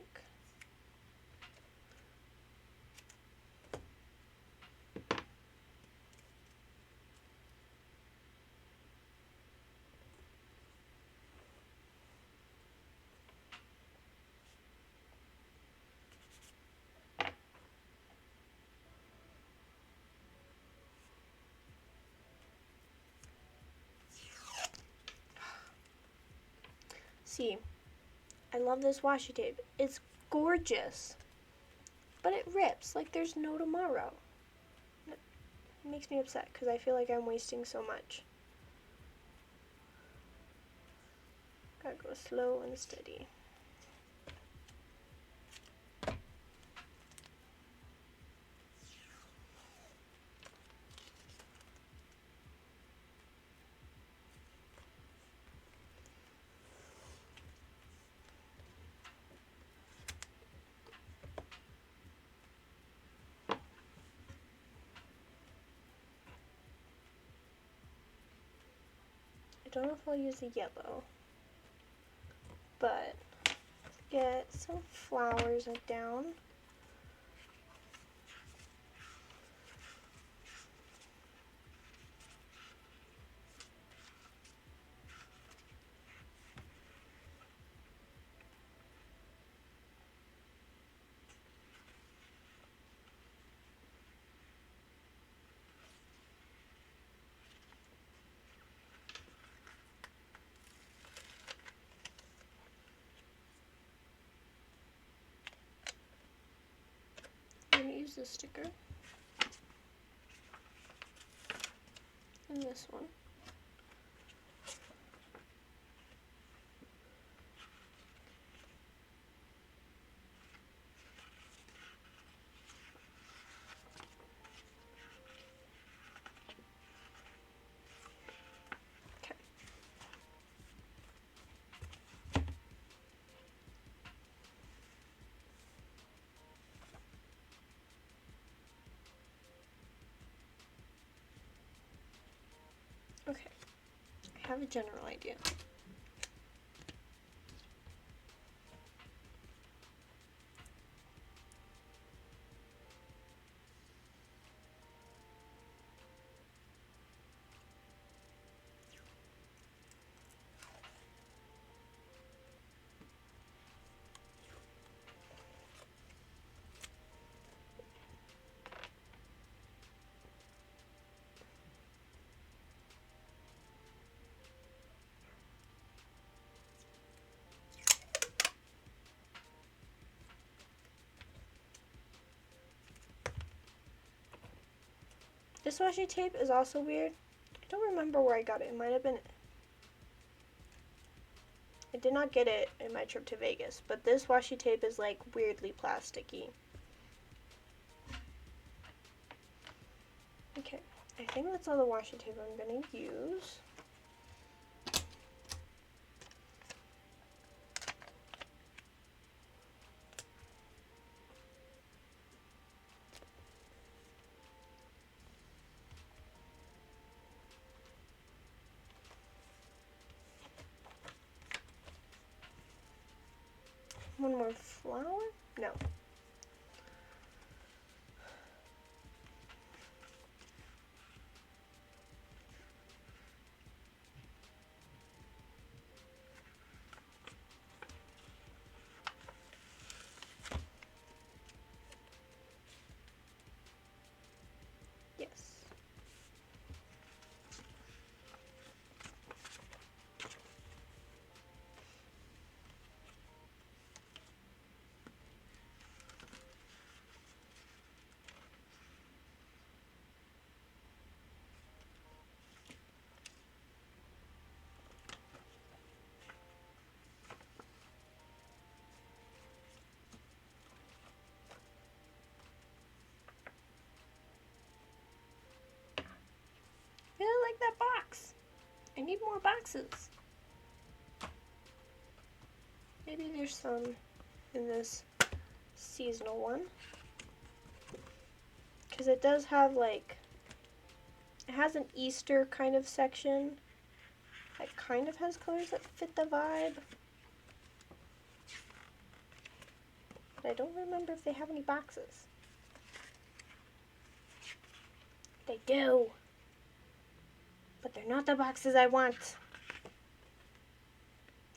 See, I love this washi tape. It's gorgeous. But it rips like there's no tomorrow. It makes me upset because I feel like I'm wasting so much. Gotta go slow and steady. I don't know if I'll use the yellow, but get some flowers down. I'm going to use this sticker and this one. Okay. Okay, I have a general idea. This washi tape is also weird. I don't remember where I got it. It might have been... I did not get it in my trip to Vegas, but this washi tape is like weirdly plasticky. Okay, I think that's all the washi tape I'm going to use. One more flower? No. Yes. I really like that box. I need more boxes. Maybe there's some in this seasonal one. Because it does have like, it has an Easter kind of section that kind of has colors that fit the vibe. But I don't remember if they have any boxes. They do. But they're not the boxes I want.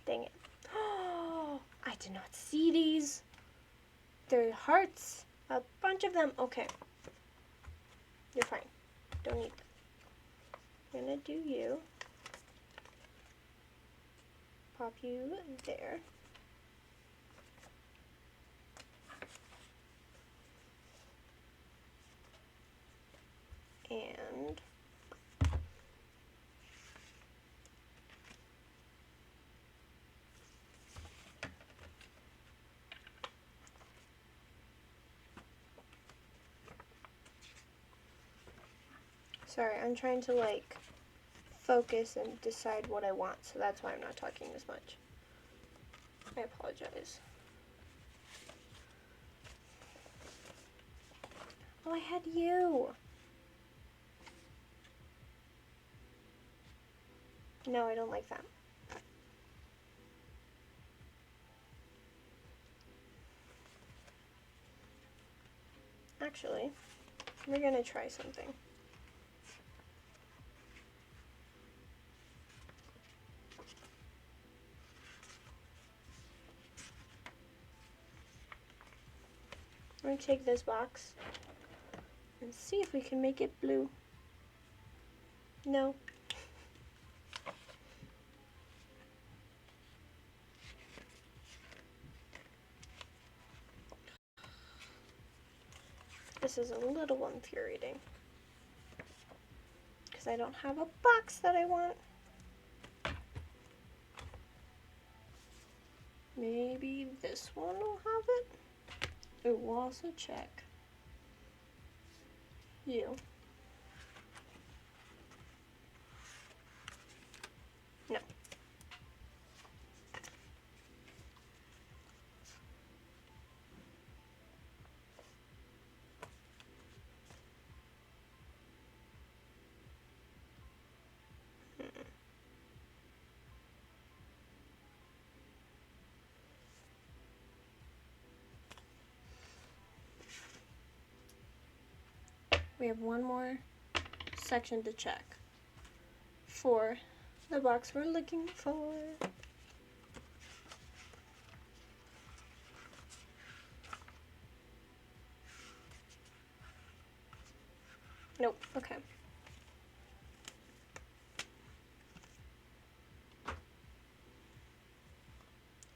Dang it. Oh, I did not see these. They're hearts. A bunch of them. Okay. You're fine. Don't need them. I'm gonna do you. pop you there. And sorry, I'm trying to like focus and decide what I want, so that's why I'm not talking as much. I apologize. Oh, I had you. No, I don't like that. Actually, we're gonna try something. I'm gonna take this box and see if we can make it blue. No. This is a little infuriating because I don't have a box that I want. Maybe this one will have it? Ooh, we'll also check you. No. We have one more section to check for the box we're looking for. Nope, okay.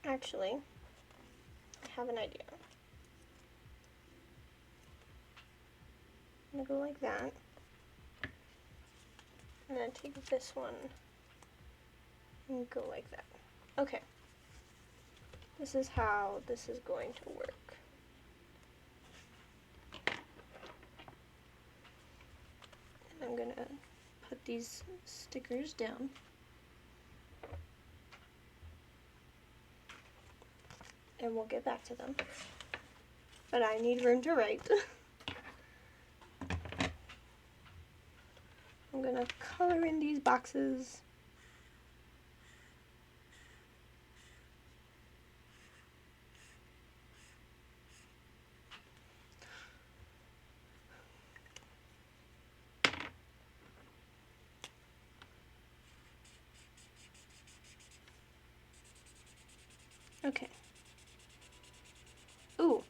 Actually, I have an idea. I'm gonna go like that. And then take this one and go like that. Okay. This is how this is going to work. And I'm gonna put these stickers down. And we'll get back to them. But I need room to write. I'm gonna color in these boxes. Okay. Ooh,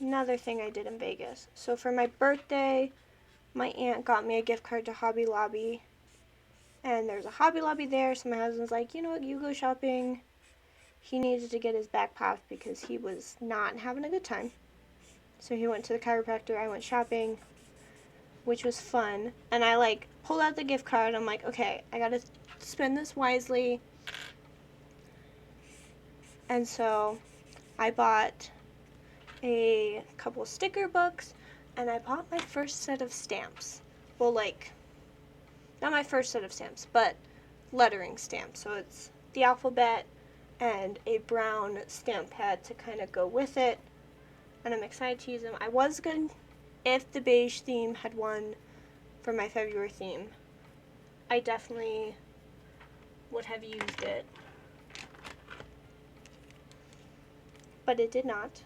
another thing I did in Vegas. So for my birthday, my aunt got me a gift card to Hobby Lobby. And there's a Hobby Lobby there, so my husband's like, you know what, you go shopping. He needed to get his back popped because he was not having a good time. So he went to the chiropractor, I went shopping, which was fun. And I like pulled out the gift card. I'm like, okay, I gotta spend this wisely. And so I bought a couple sticker books and I bought my first set of stamps. Well, like, not my first set of stamps, but lettering stamps. So it's the alphabet and a brown stamp pad to kind of go with it. And I'm excited to use them. I was going, if the beige theme had won for my February theme, I definitely would have used it. But it did not.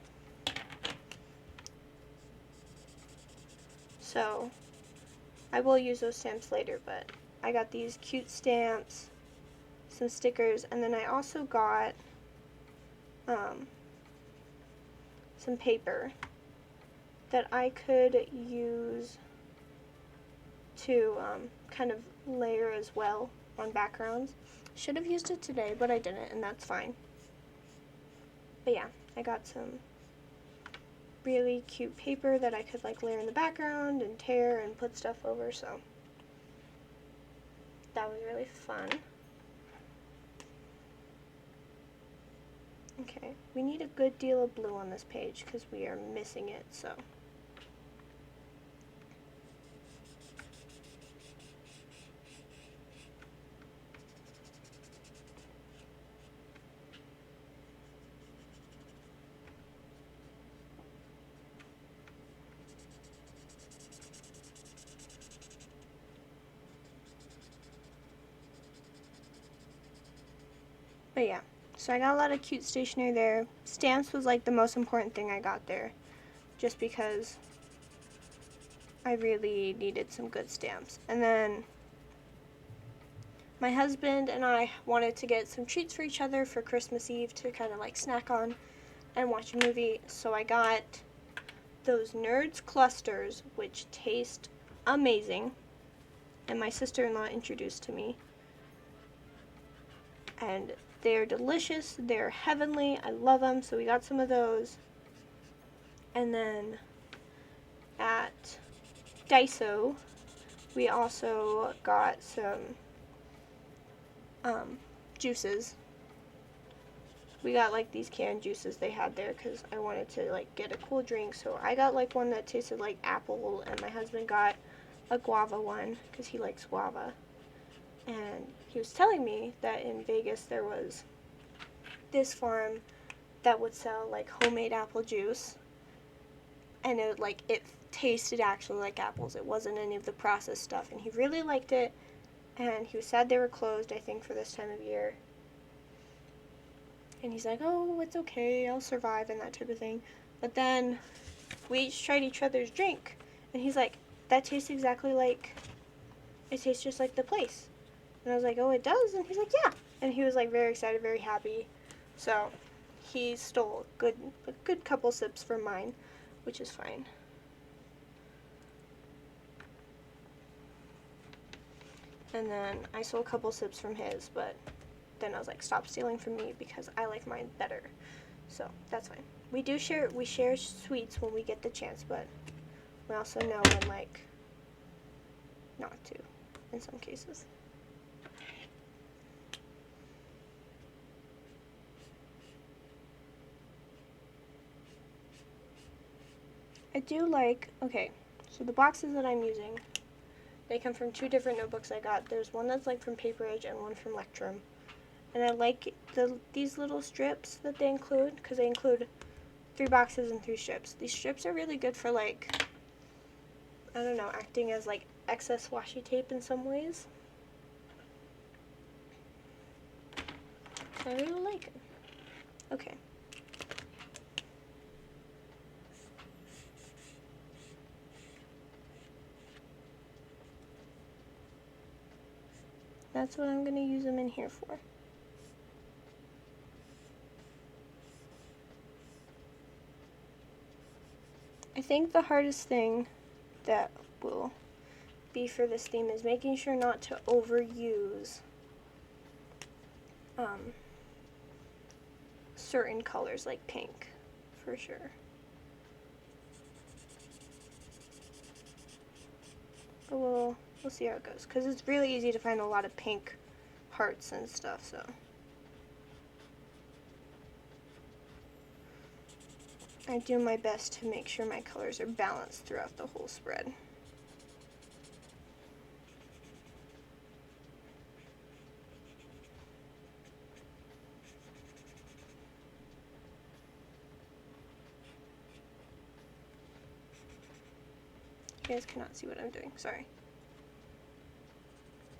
So I will use those stamps later, but I got these cute stamps, some stickers, and then I also got some paper that I could use to kind of layer as well on backgrounds. Should have used it today, but I didn't, and that's fine. But yeah, I got some really cute paper that I could like layer in the background and tear and put stuff over, so that was really fun. Okay, we need a good deal of blue on this page because we are missing it, so. But yeah, so I got a lot of cute stationery there. Stamps was like the most important thing I got there, just because I really needed some good stamps. And then my husband and I wanted to get some treats for each other for Christmas Eve to kind of like snack on and watch a movie. So I got those Nerds clusters, which taste amazing, and my sister-in-law introduced to me. And they're delicious, they're heavenly, I love them, so we got some of those. And then at Daiso, we also got some juices. We got like these canned juices they had there because I wanted to like get a cool drink. So I got like one that tasted like apple, and my husband got a guava one because he likes guava. And he was telling me that in Vegas there was this farm that would sell like homemade apple juice, and it tasted actually like apples. It wasn't any of the processed stuff, and he really liked it. And he was sad they were closed, I think, for this time of year. And he's like, oh, it's okay, I'll survive, and that type of thing. But then we each tried each other's drink, and he's like, that tastes exactly like, it tastes just like the place. And I was like, oh, it does? And he's like, yeah. And he was like very excited, very happy. So he stole a good couple sips from mine, which is fine. And then I stole a couple sips from his, but then I was like, stop stealing from me because I like mine better. So that's fine. We share sweets when we get the chance, but we also know when like not to in some cases. I do like, okay, so the boxes that I'm using, they come from two different notebooks I got. There's one that's like from Paper Edge and one from Lectrum. And I like these little strips that they include because they include 3 boxes and 3 strips. These strips are really good for like, I don't know, acting as like excess washi tape in some ways. So I really like it. Okay. That's what I'm going to use them in here for. I think the hardest thing that will be for this theme is making sure not to overuse certain colors like pink, for sure. But we'll see how it goes, because it's really easy to find a lot of pink hearts and stuff, so. I do my best to make sure my colors are balanced throughout the whole spread. You guys cannot see what I'm doing, sorry.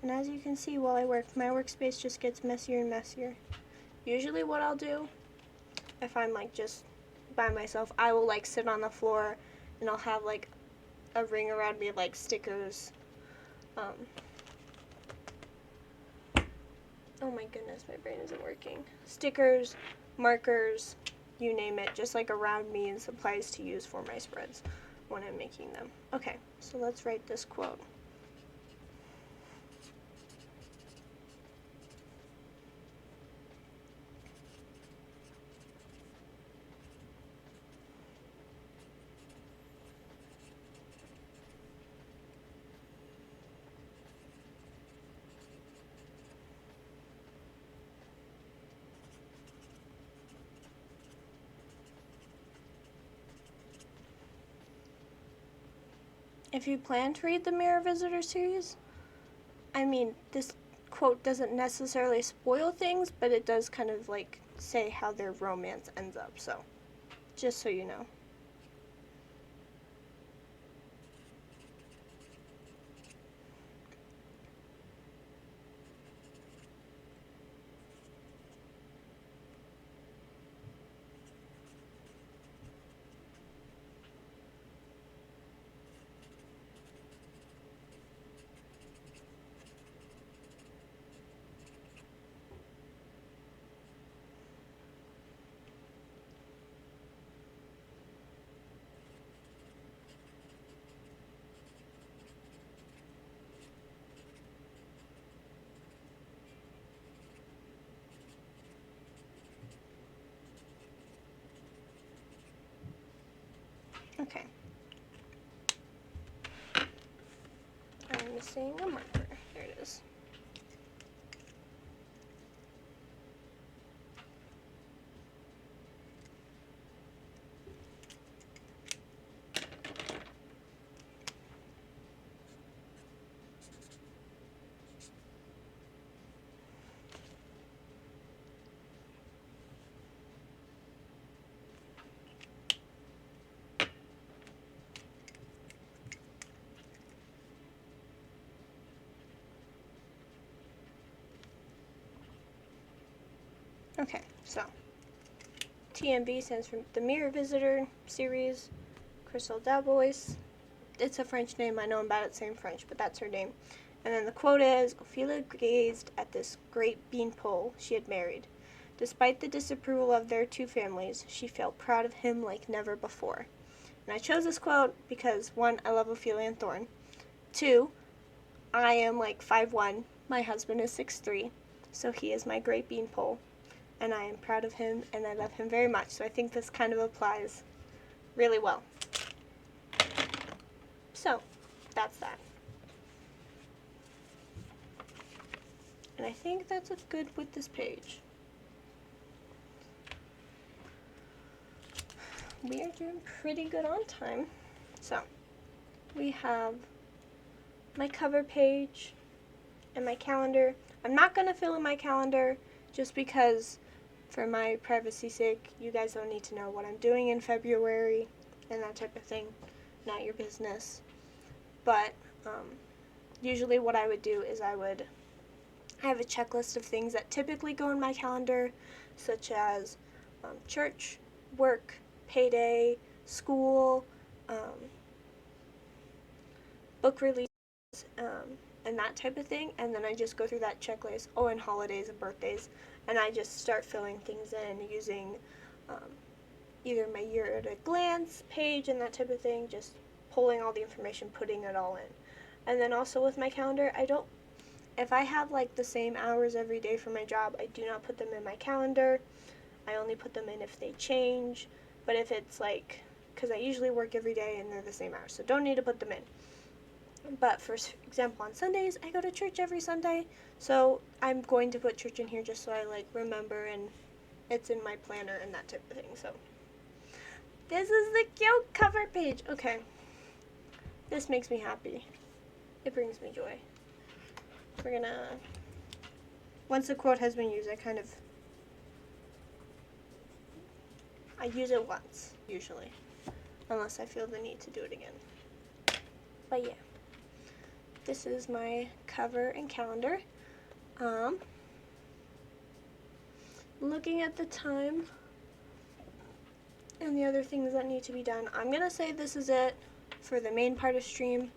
And as you can see while I work, my workspace just gets messier and messier. Usually what I'll do, if I'm like just by myself, I will like sit on the floor and I'll have like a ring around me of like stickers. Oh my goodness, my brain isn't working. Stickers, markers, you name it, just like around me, and supplies to use for my spreads when I'm making them. Okay, so let's write this quote. if you plan to read the Mirror Visitor series, I mean, this quote doesn't necessarily spoil things, but it does kind of like say how their romance ends up, so just so you know. Okay. I'm missing a marker. There it is. Okay, so TMV stands for the Mirror Visitor series. Crystal Dabois. It's a French name. I know I'm bad at saying French, but that's her name. And then the quote is, Ophelia gazed at this great beanpole she had married. Despite the disapproval of their two families, she felt proud of him like never before. And I chose this quote because, one, I love Ophelia and Thorne. Two, I am like 5'1". My husband is 6'3", so he is my great beanpole. And I am proud of him, and I love him very much. So I think this kind of applies really well. So, that's that. And I think that's a good with this page. We are doing pretty good on time. So, we have my cover page and my calendar. I'm not going to fill in my calendar just because, for my privacy's sake, you guys don't need to know what I'm doing in February and that type of thing. Not your business. But usually what I would do is I have a checklist of things that typically go in my calendar, such as church, work, payday, school, book releases, and that type of thing. And then I just go through that checklist. Oh, and holidays and birthdays. And I just start filling things in using either my year at a glance page and that type of thing, just pulling all the information, putting it all in. And then also with my calendar, if I have like the same hours every day for my job, I do not put them in my calendar. I only put them in if they change. But if it's like, because I usually work every day and they're the same hours, so don't need to put them in. But for example, on Sundays, I go to church every Sunday, so I'm going to put church in here just so I like remember and it's in my planner and that type of thing. So this is the cute cover page. Okay. This makes me happy. It brings me joy. We're gonna, once the quote has been used, I use it once, usually, unless I feel the need to do it again. But yeah, this is my cover and calendar. Looking at the time and the other things that need to be done, I'm gonna say this is it for the main part of stream.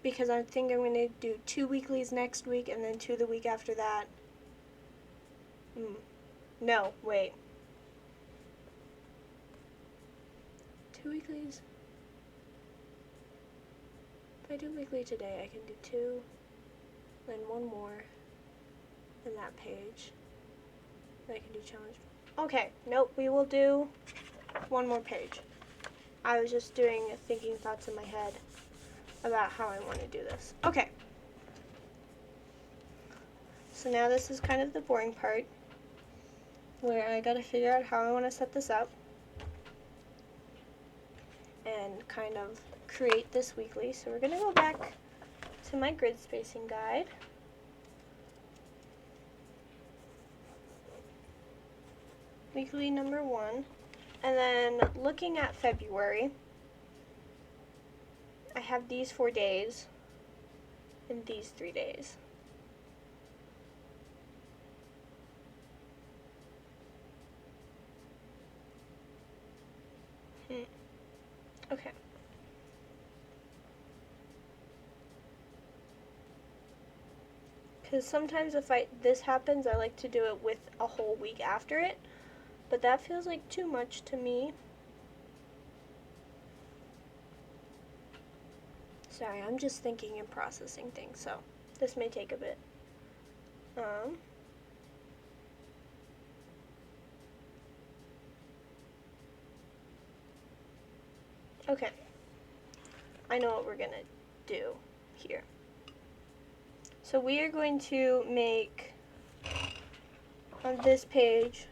Because I think I'm going to do 2 weeklies next week and then 2 the week after that. No, wait. 2 weeklies? If I do weekly today, I can do 2, then 1 more, and that page. Then I can do challenge. Okay, nope, we will do 1 more page. I was just doing thinking thoughts in my head about how I want to do this. Okay. So now this is kind of the boring part, where I gotta figure out how I want to set this up. And and kind of create this weekly. So we're going to go back to my grid spacing guide. Weekly number 1. And then looking at February, I have these 4 days and these 3 days. Okay. Because sometimes if this happens, I like to do it with a whole week after it. But that feels like too much to me. Sorry, I'm just thinking and processing things, so this may take a bit. Okay. I know what we're going to do here. So we are going to make, on this page,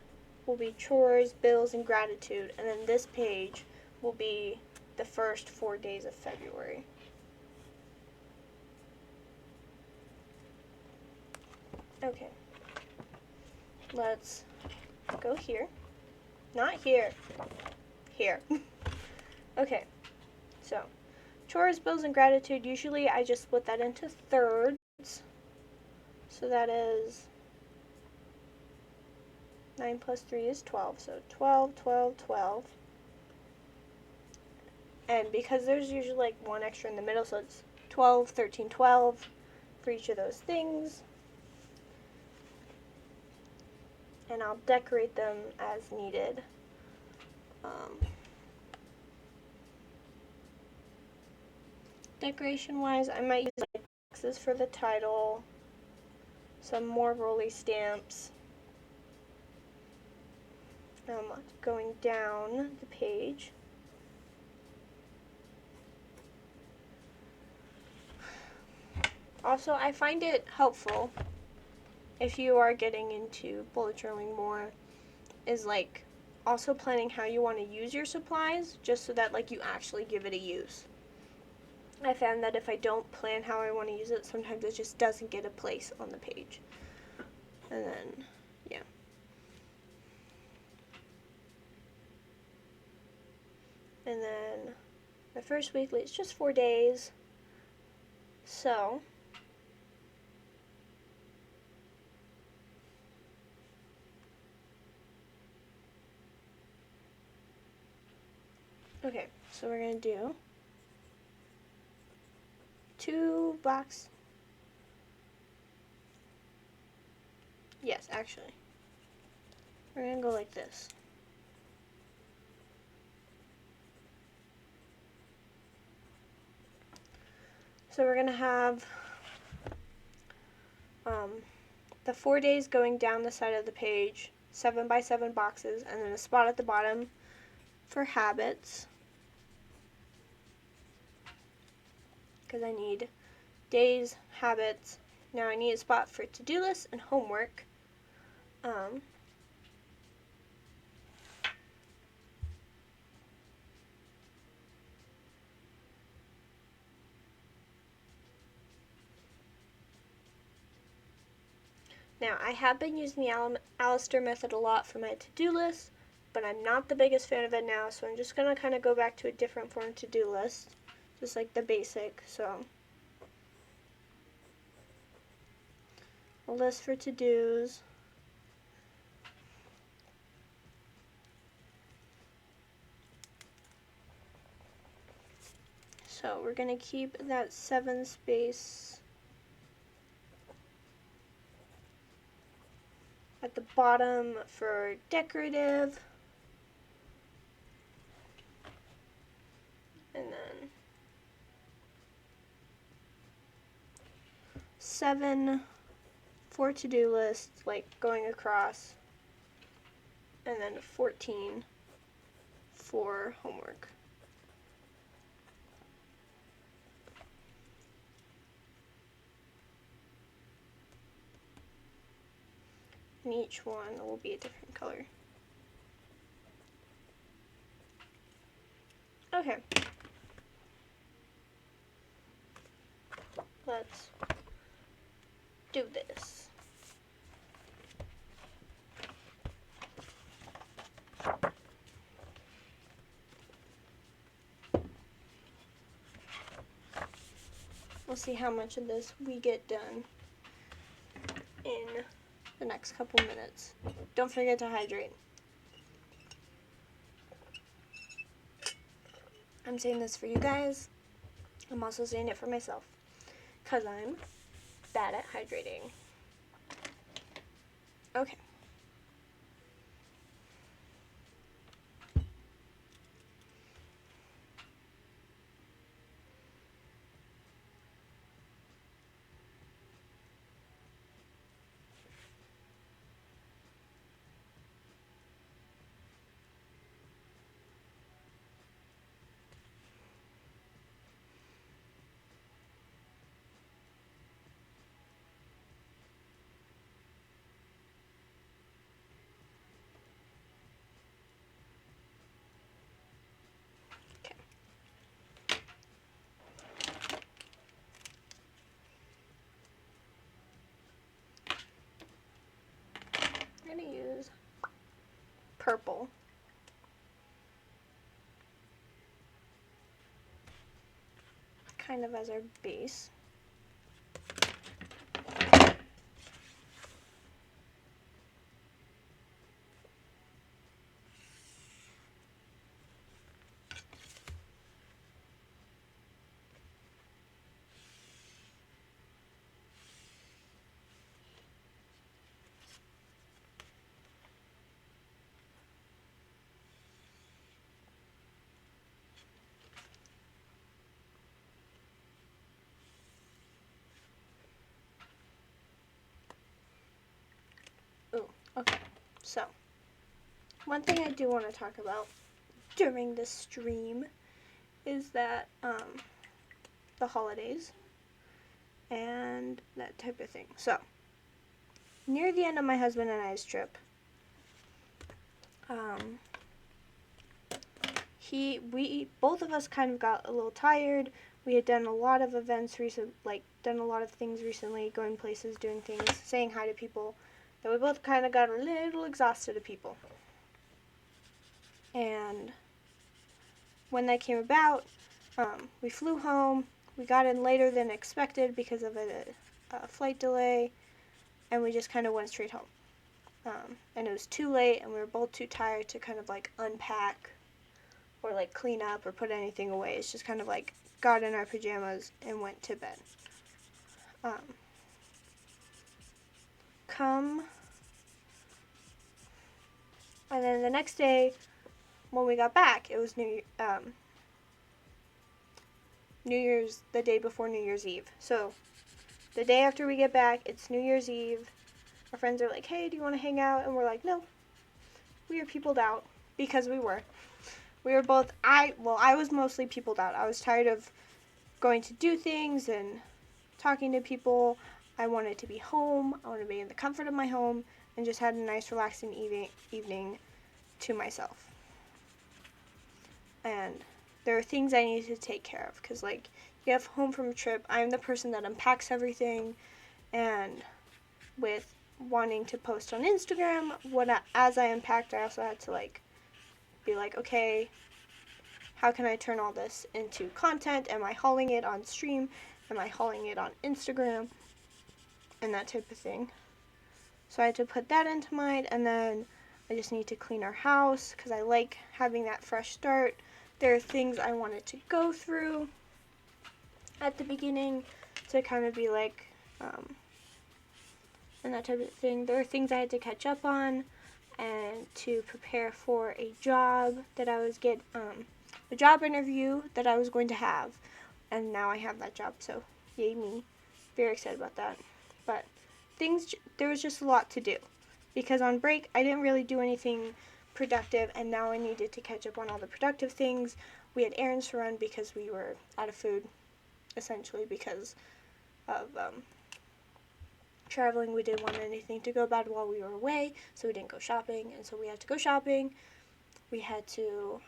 will be chores, bills, and gratitude, and then this page will be the first 4 days of February. Okay. Let's go here. Not here. Here. Okay. So, chores, bills, and gratitude, usually I just split that into thirds. So that is 9 plus 3 is 12. So 12, 12, 12. And because there's usually like one extra in the middle, so it's 12, 13, 12 for each of those things. And I'll decorate them as needed. Decoration wise, I might use like boxes for the title, some more rolly stamps. Going down the page. Also, I find it helpful if you are getting into bullet journaling more, is like also planning how you want to use your supplies, just so that like you actually give it a use. I found that if I don't plan how I want to use it, sometimes it just doesn't get a place on the page. And then, yeah. And then my first weekly, it's just 4 days. So, okay, so we're going to do 2 blocks. Yes, actually. We're going to go like this. So we're going to have the 4 days going down the side of the page, 7 by 7 boxes, and then a spot at the bottom for habits. Because I need days, habits. Now I need a spot for to-do lists and homework. Now, I have been using the Alistair method a lot for my to-do list, but I'm not the biggest fan of it now, so I'm just going to kind of go back to a different form to-do list, just like the basic. So, a list for to-dos. So, we're going to keep that 7 space at the bottom for decorative. And then 7 for to-do list, like going across. And then 14 for homework. And each one will be a different color. Okay, do this. We'll see how much of this we get done in the next couple minutes. Don't forget to hydrate. I'm saying this for you guys. I'm also saying it for myself, because I'm bad at hydrating. Okay. I'm going to use purple. Kind of as our base. Ooh, okay. So, one thing I do want to talk about during this stream is that the holidays and that type of thing. So, near the end of my husband and I's trip, we both of us kind of got a little tired. We had done a lot of events done a lot of things recently, going places, doing things, saying hi to people, that we both kind of got a little exhausted of people. And when that came about, we flew home. We got in later than expected because of a flight delay, and we just kind of went straight home. And it was too late, and we were both too tired to kind of like unpack or like clean up or put anything away. It's just kind of like got in our pajamas and went to bed. And then the next day, when we got back, it was New Year's, the day before New Year's Eve. So the day after we get back, it's New Year's Eve. Our friends are like, hey, do you want to hang out? And we're like, no. We are peopled out, because we were. We were both, I was mostly peopled out. I was tired of going to do things and talking to people. I wanted to be home. I wanted to be in the comfort of my home and just had a nice relaxing evening to myself. And there are things I needed to take care of, because like, you get home from a trip, I'm the person that unpacks everything, and with wanting to post on Instagram, as I unpacked, I also had to like be like, okay, how can I turn all this into content? Am I hauling it on stream? Am I hauling it on Instagram? And that type of thing. So I had to put that into mind, and then I just need to clean our house because I like having that fresh start. There are things I wanted to go through at the beginning to kind of be like, and that type of thing. There are things I had to catch up on and to prepare for a job that I was a job interview that I was going to have, and now I have that job, so yay me. Very excited about that. But there was just a lot to do, because on break I didn't really do anything productive, and now I needed to catch up on all the productive things. We had errands to run because we were out of food, essentially because of traveling. We didn't want anything to go bad while we were away, so we didn't go shopping, and so we had to go shopping. We had to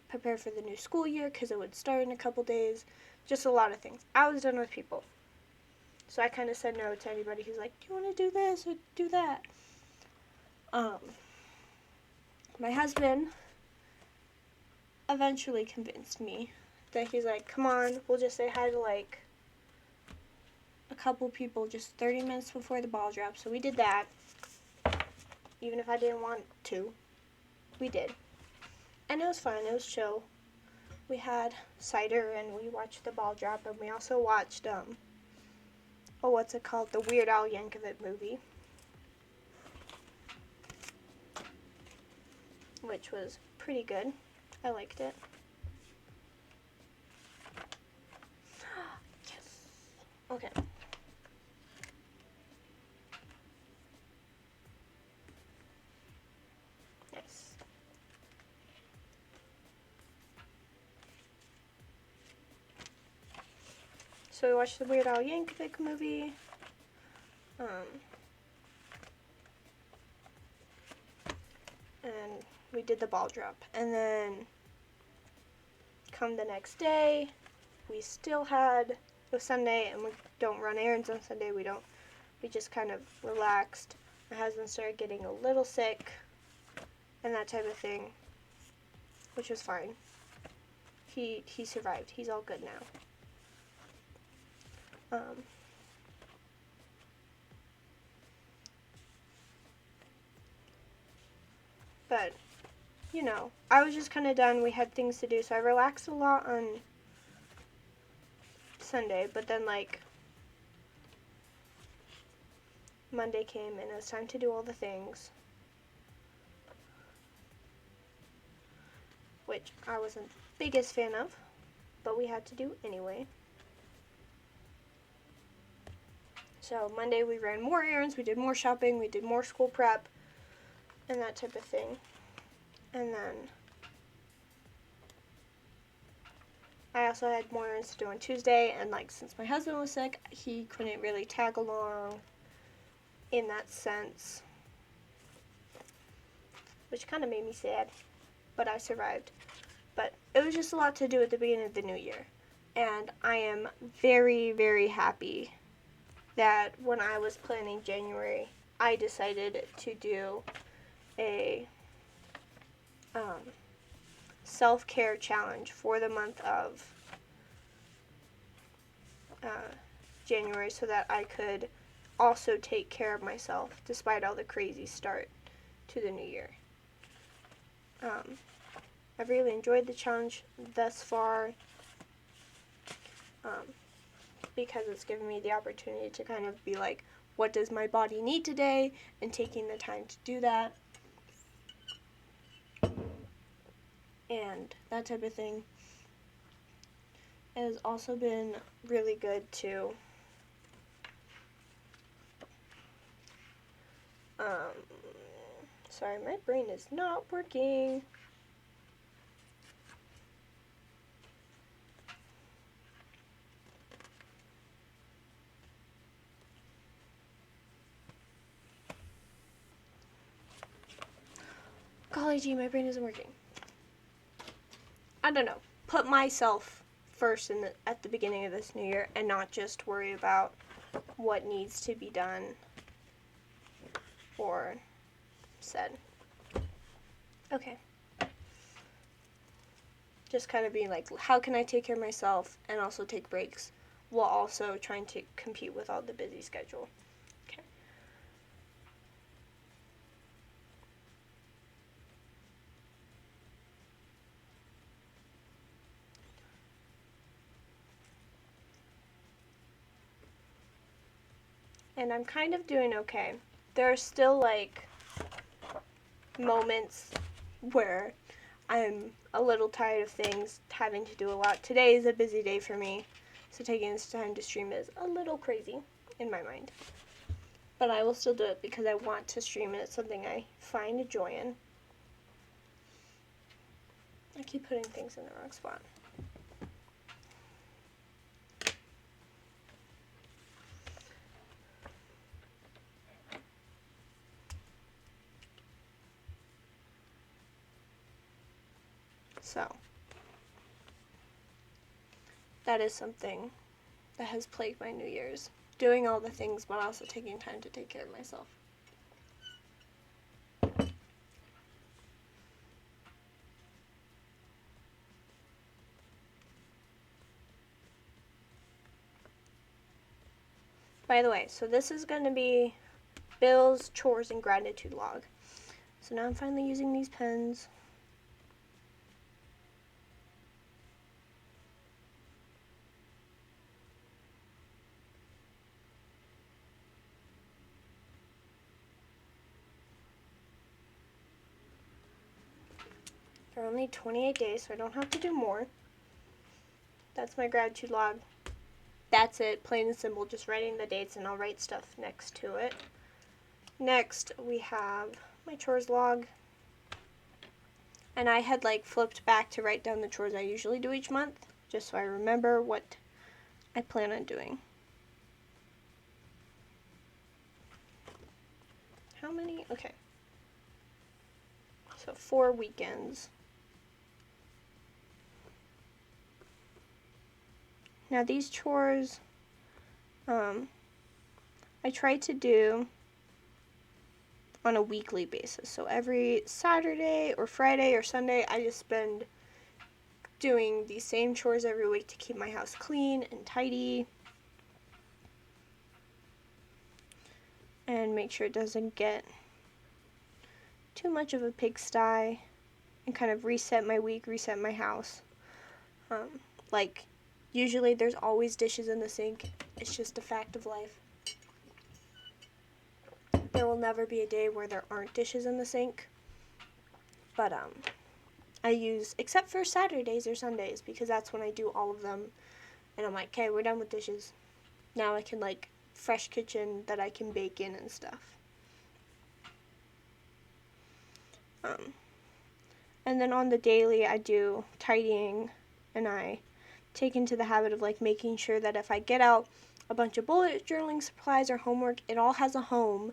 prepare for the new school year because it would start in a couple days. Just a lot of things. I was done with people. So I kind of said no to anybody who's like, do you want to do this or do that? My husband eventually convinced me that he's like, come on, we'll just say hi to like a couple people just 30 minutes before the ball drop. So we did that. Even if I didn't want to, we did. And it was fun, it was chill. We had cider and we watched the ball drop, and we also watched, what's it called? The Weird Al Yankovic movie. Which was pretty good. I liked it. Yes. Okay. Nice. So we watched the Weird Al Yankovic movie. And we did the ball drop. And then come the next day, we still had, it was Sunday, and we don't run errands on Sunday. We just kind of relaxed. My husband started getting a little sick and that type of thing, which was fine. He survived. He's all good now. But, you know, I was just kind of done. We had things to do, so I relaxed a lot on Sunday, but then, like, Monday came, and it was time to do all the things, which I wasn't the biggest fan of, but we had to do anyway. So Monday we ran more errands, we did more shopping, we did more school prep, and that type of thing. And then I also had more errands to do on Tuesday, and like since my husband was sick, he couldn't really tag along in that sense, which kind of made me sad, but I survived. But it was just a lot to do at the beginning of the new year, and I am very, very happy that when I was planning January, I decided to do a self-care challenge for the month of January, so that I could also take care of myself despite all the crazy start to the new year. I've really enjoyed the challenge thus far, because it's given me the opportunity to kind of be like, what does my body need today, and taking the time to do that, and that type of thing. It has also been really good to sorry, my brain is not working. Golly gee, my brain isn't working. I don't know. Put myself first at the beginning of this new year, and not just worry about what needs to be done or said. Okay. Just kind of being like, how can I take care of myself and also take breaks while also trying to compete with all the busy schedule. Okay. And I'm kind of doing okay. There are still like moments where I'm a little tired of things, having to do a lot. Today is a busy day for me, so taking this time to stream is a little crazy in my mind. But I will still do it because I want to stream, and it's something I find a joy in. I keep putting things in the wrong spot. So, that is something that has plagued my New Year's. doing all the things, but also taking time to take care of myself. By the way, so this is going to be bills, chores, and gratitude log. So now I'm finally using these pens. For only 28 days, so I don't have to do more. That's my gratitude log. That's it, plain and simple, just writing the dates, and I'll write stuff next to it. Next, we have my chores log. And I had like flipped back to write down the chores I usually do each month, just so I remember what I plan on doing. How many? Okay. So 4 weekends. Now these chores, I try to do on a weekly basis. So every Saturday or Friday or Sunday, I just spend doing these same chores every week to keep my house clean and tidy. And make sure it doesn't get too much of a pigsty, and kind of reset my week, reset my house. Like, usually there's always dishes in the sink. It's just a fact of life. There will never be a day where there aren't dishes in the sink. But I use, except for Saturdays or Sundays, because that's when I do all of them. And I'm like, okay, we're done with dishes. Now I can, like, fresh kitchen that I can bake in and stuff. And then on the daily, I do tidying, and I take into the habit of, like, making sure that if I get out a bunch of bullet journaling supplies or homework, it all has a home,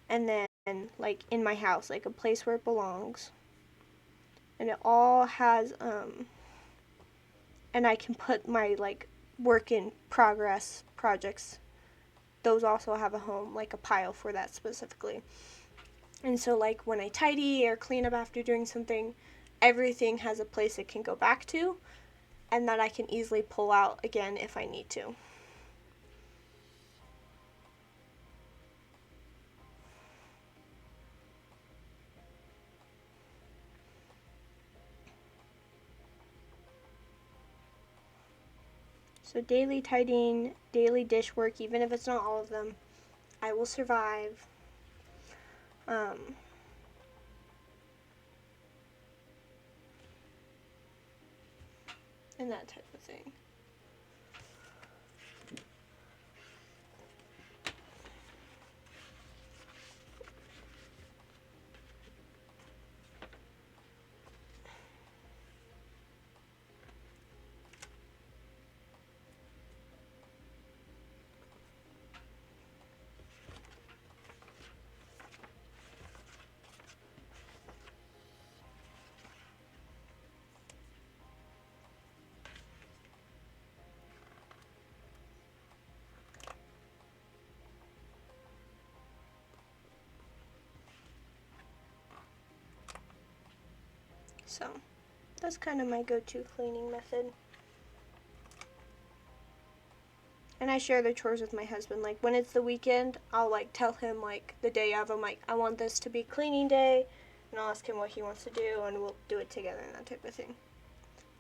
and then, like, in my house, like, a place where it belongs. And it all has, and I can put my, like, work in progress projects. Those also have a home, like a pile for that specifically. And so, like, when I tidy or clean up after doing something, everything has a place it can go back to, and that I can easily pull out again if I need to. So daily tidying, daily dish work, even if it's not all of them, I will survive. And that type of thing. So that's kind of my go-to cleaning method. And I share the chores with my husband. Like, when it's the weekend, I'll, like, tell him, like, the day of, I'm like, I want this to be cleaning day, and I'll ask him what he wants to do, and we'll do it together and that type of thing.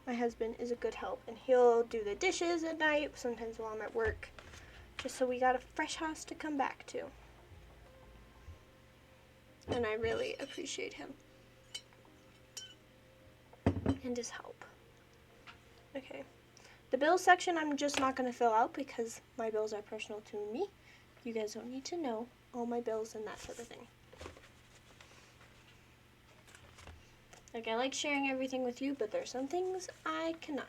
My husband is a good help, and he'll do the dishes at night, sometimes while I'm at work, just so we got a fresh house to come back to. And I really appreciate him and his help. Okay. The bills section I'm just not going to fill out because my bills are personal to me. You guys don't need to know all my bills and that sort of thing. Like, I like sharing everything with you, but there's some things I cannot.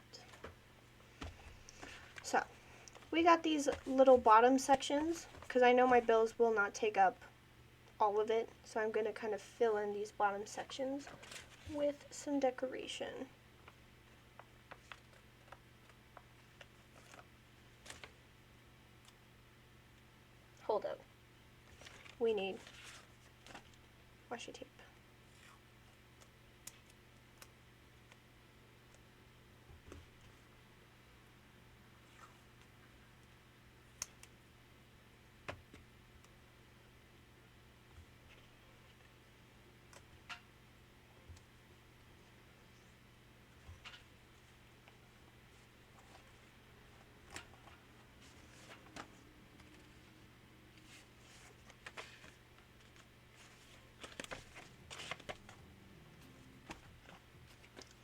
So, we got these little bottom sections because I know my bills will not take up all of it. So I'm going to kind of fill in these bottom sections with some decoration. hold up. We need washi tape.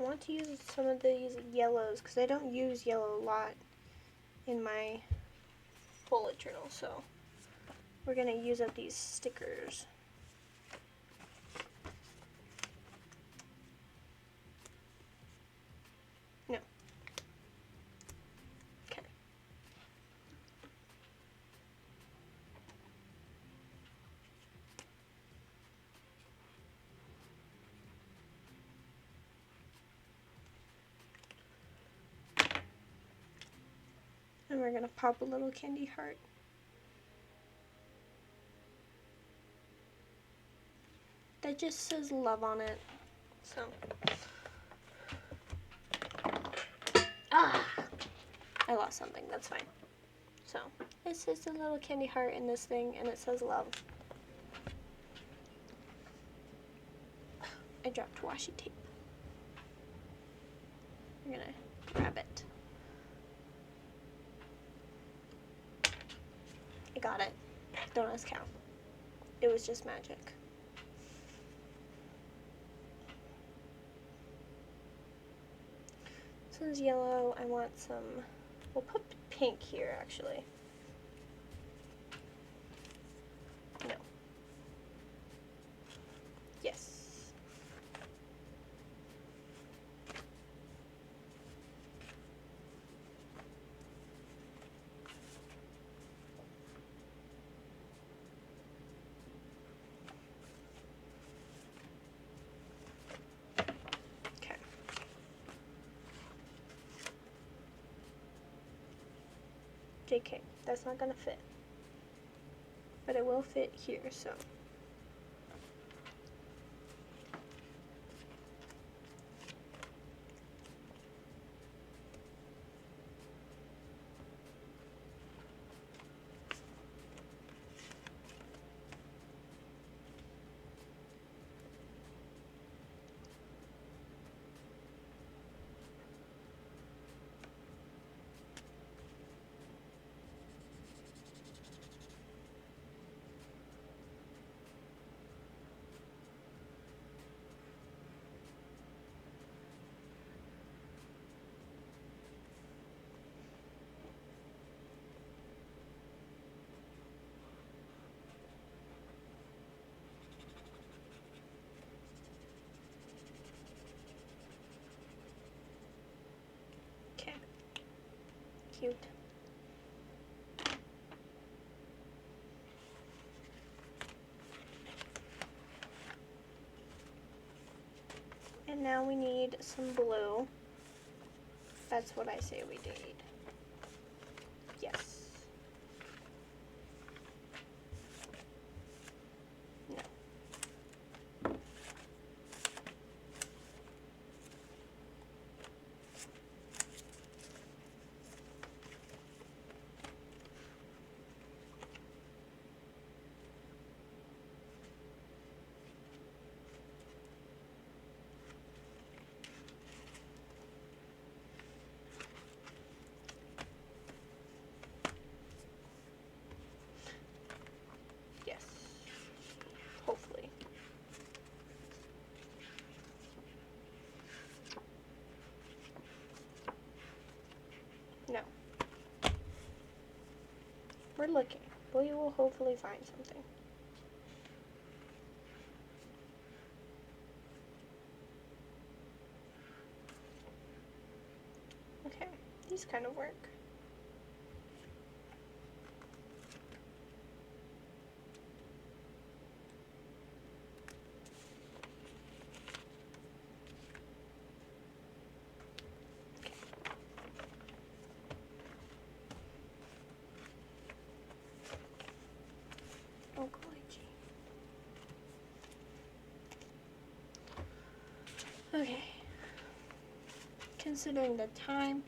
I want to use some of these yellows because I don't use yellow a lot in my bullet journal, so we're going to use up these stickers. No. Okay. And we're going to pop a little candy heart. That just says love on it. So. I lost something. That's fine. So, it's just a little candy heart in this thing, and it says love. I dropped washi tape. I'm gonna grab it. I got it. Don't ask how. It was just magic. This one's yellow. I want some. We'll put pink here, actually. No. Yes. Okay. JK, that's not gonna fit. But it will fit here, so. Okay. Cute. And now we need some blue. That's what I say we need. Yes. No. Yes. Hopefully. No. We're looking. We will hopefully find something. Okay, these kind of work. Oh, golly gee. Okay. Considering the time,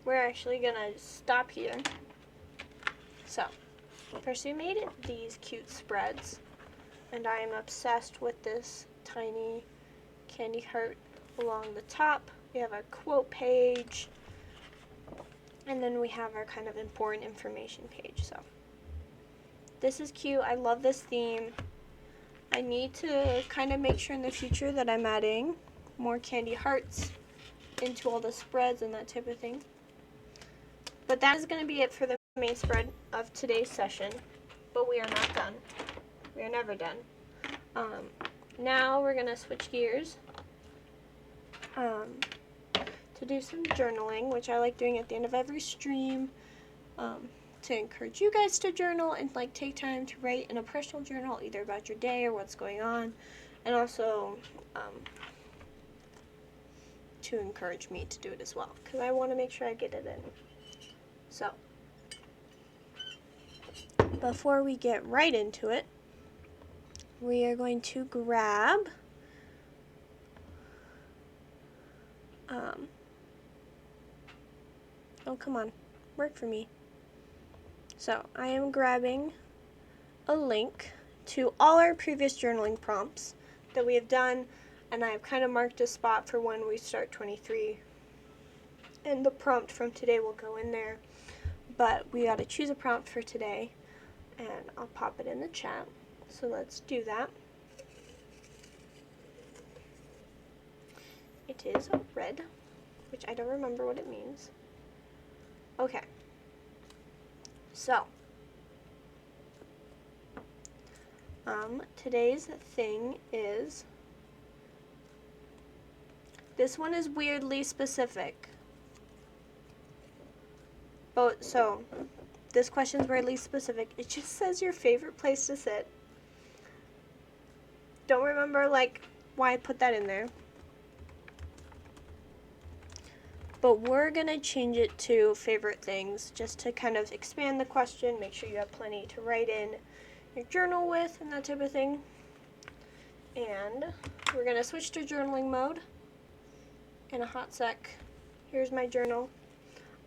we're actually gonna stop here. So, first we made these cute spreads, and I am obsessed with this tiny candy heart along the top. We have our quote page, and then we have our kind of important information page. So, this is cute. I love this theme. I need to kind of make sure in the future that I'm adding more candy hearts into all the spreads and that type of thing. But that is going to be it for the main spread of today's session. But we are not done. We are never done. Now we're going to switch gears to do some journaling, which I like doing at the end of every stream, to encourage you guys to journal and like take time to write in a personal journal, either about your day or what's going on, and also to encourage me to do it as well, because I want to make sure I get it in. So, before we get right into it, we are going to grab oh, come on, work for me. So, I am grabbing a link to all our previous journaling prompts that we have done, and I've kind of marked a spot for when we start 23. And the prompt from today will go in there, but we got to choose a prompt for today, and I'll pop it in the chat. So let's do that. It is red, which I don't remember what it means. Okay. So, today's thing is, this one is weirdly specific. But, so, this question is weirdly specific. It just says your favorite place to sit. Don't remember, like, why I put that in there. But we're going to change it to favorite things, just to kind of expand the question, make sure you have plenty to write in your journal with, and that type of thing. And we're going to switch to journaling mode in a hot sec. Here's my journal.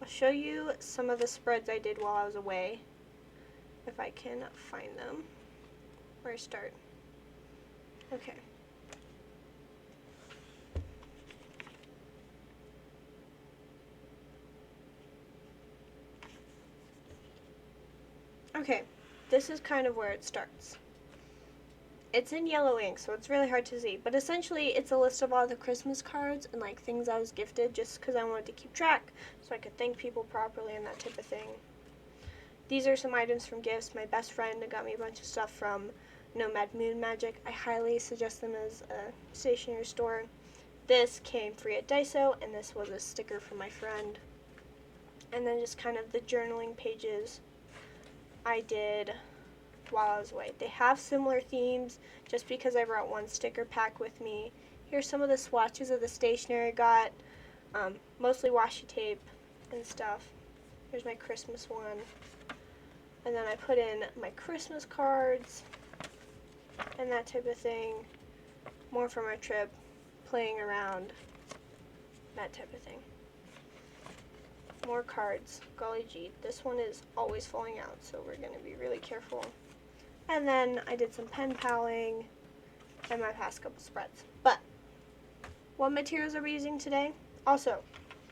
I'll show you some of the spreads I did while I was away, if I can find them. Where to start? Okay. Okay, this is kind of where it starts. It's in yellow ink, so it's really hard to see, but essentially it's a list of all the Christmas cards and like things I was gifted, just because I wanted to keep track so I could thank people properly and that type of thing. These are some items from gifts. My best friend got me a bunch of stuff from Nomad Moon Magic. I highly suggest them as a stationery store. This came free at Daiso, and this was a sticker from my friend. And then just kind of the journaling pages I did while I was away. They have similar themes, just because I brought one sticker pack with me. Here's some of the swatches of the stationery I got, mostly washi tape and stuff. Here's my Christmas one. And then I put in my Christmas cards and that type of thing. More from our trip, playing around, that type of thing. More cards. Golly gee, this one is always falling out, so we're going to be really careful. And then I did some pen paling and my past couple spreads. But what materials are we using today? Also,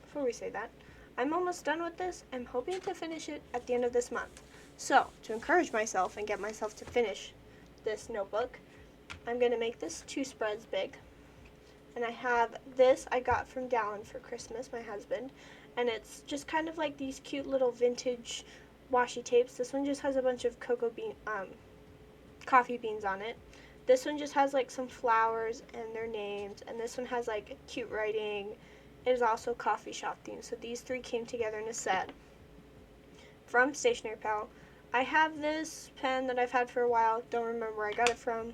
before we say that, I'm almost done with this. I'm hoping to finish it at the end of this month. So, to encourage myself and get myself to finish this notebook, I'm going to make this 2 spreads big. And I have this I got from Dallin for Christmas, my husband. And it's just kind of like these cute little vintage washi tapes. This one just has a bunch of coffee beans on it. This one just has like some flowers and their names. And this one has like cute writing. It is also coffee shop themed. So these 3 came together in a set from Stationery Pal. I have this pen that I've had for a while. Don't remember where I got it from.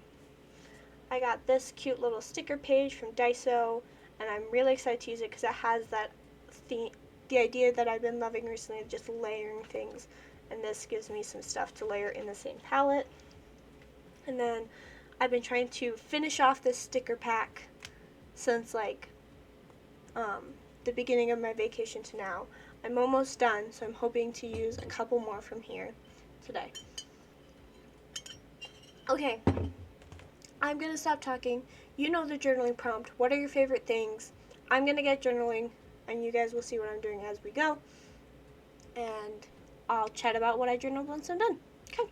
I got this cute little sticker page from Daiso, and I'm really excited to use it because it has that the idea that I've been loving recently of just layering things and this gives me some stuff to layer in the same palette. And then I've been trying to finish off this sticker pack since like the beginning of my vacation to now. I'm almost done, so I'm hoping to use a couple more from here today. Okay, I'm gonna stop talking. You know the journaling prompt. What are your favorite things? I'm gonna get journaling, and you guys will see what I'm doing as we go. And I'll chat about what I journaled once I'm done. Okay.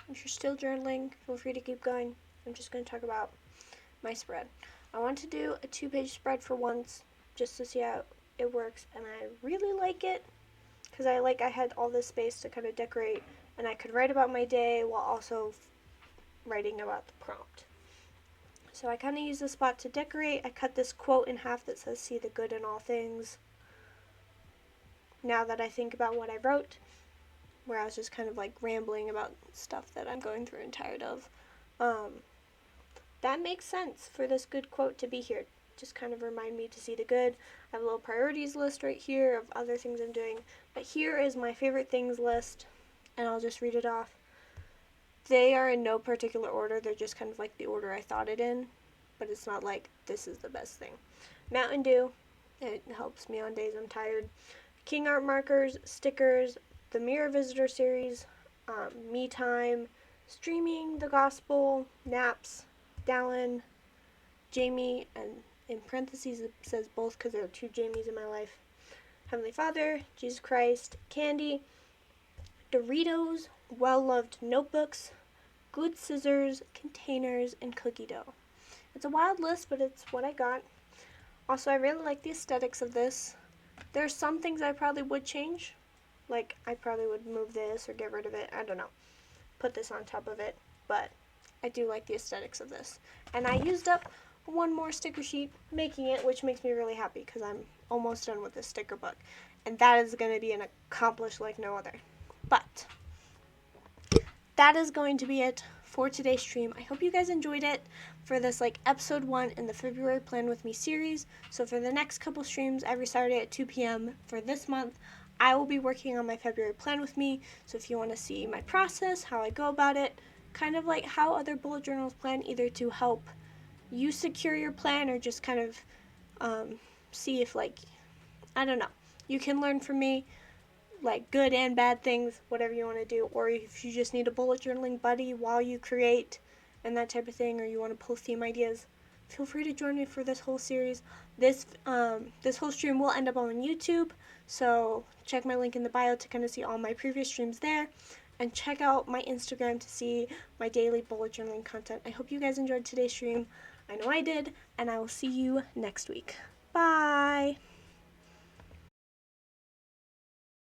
If you're still journaling, feel free to keep going. I'm just going to talk about my spread. I want to do a 2-page spread for once, just to see how it works, and I really like it because I had all this space to kind of decorate, and I could write about my day while also writing about the prompt. So I kind of use this spot to decorate. I cut this quote in half that says, "See the good in all things." Now that I think about what I wrote, where I was just kind of like rambling about stuff that I'm going through and tired of, that makes sense for this good quote to be here. Just kind of remind me to see the good. I have a little priorities list right here of other things I'm doing. But here is my favorite things list, and I'll just read it off. They are in no particular order. They're just kind of like the order I thought it in, but it's not like this is the best thing. Mountain Dew, it helps me on days I'm tired. King Art markers, stickers, the Mirror Visitor series, me time, streaming, the gospel, naps, Dallin, Jamie, and in parentheses it says both because there are 2 Jamies in my life. Heavenly Father, Jesus Christ, candy, Doritos, well-loved notebooks, good scissors, containers, and cookie dough. It's a wild list, but it's what I got. Also, I really like the aesthetics of this. There are some things I probably would change. Like, I probably would move this or get rid of it. I don't know. Put this on top of it. But I do like the aesthetics of this. And I used up one more sticker sheet making it, which makes me really happy because I'm almost done with this sticker book. And that is going to be an accomplished like no other. But that is going to be it for today's stream. I hope you guys enjoyed it for this like episode 1 in the February Plan With Me series. So for the next couple streams every Saturday at 2 p.m. for this month, I will be working on my February Plan With Me. So if you want to see my process, how I go about it, kind of like how other bullet journals plan, either to help you secure your plan or just kind of see if like, I don't know, you can learn from me like good and bad things, whatever you want to do, or if you just need a bullet journaling buddy while you create and that type of thing, or you want to pull theme ideas, feel free to join me for this whole series. This whole stream will end up on YouTube, so check my link in the bio to kind of see all my previous streams there, and check out my Instagram to see my daily bullet journaling content. I hope you guys enjoyed today's stream. I know I did, and I will see you next week. Bye!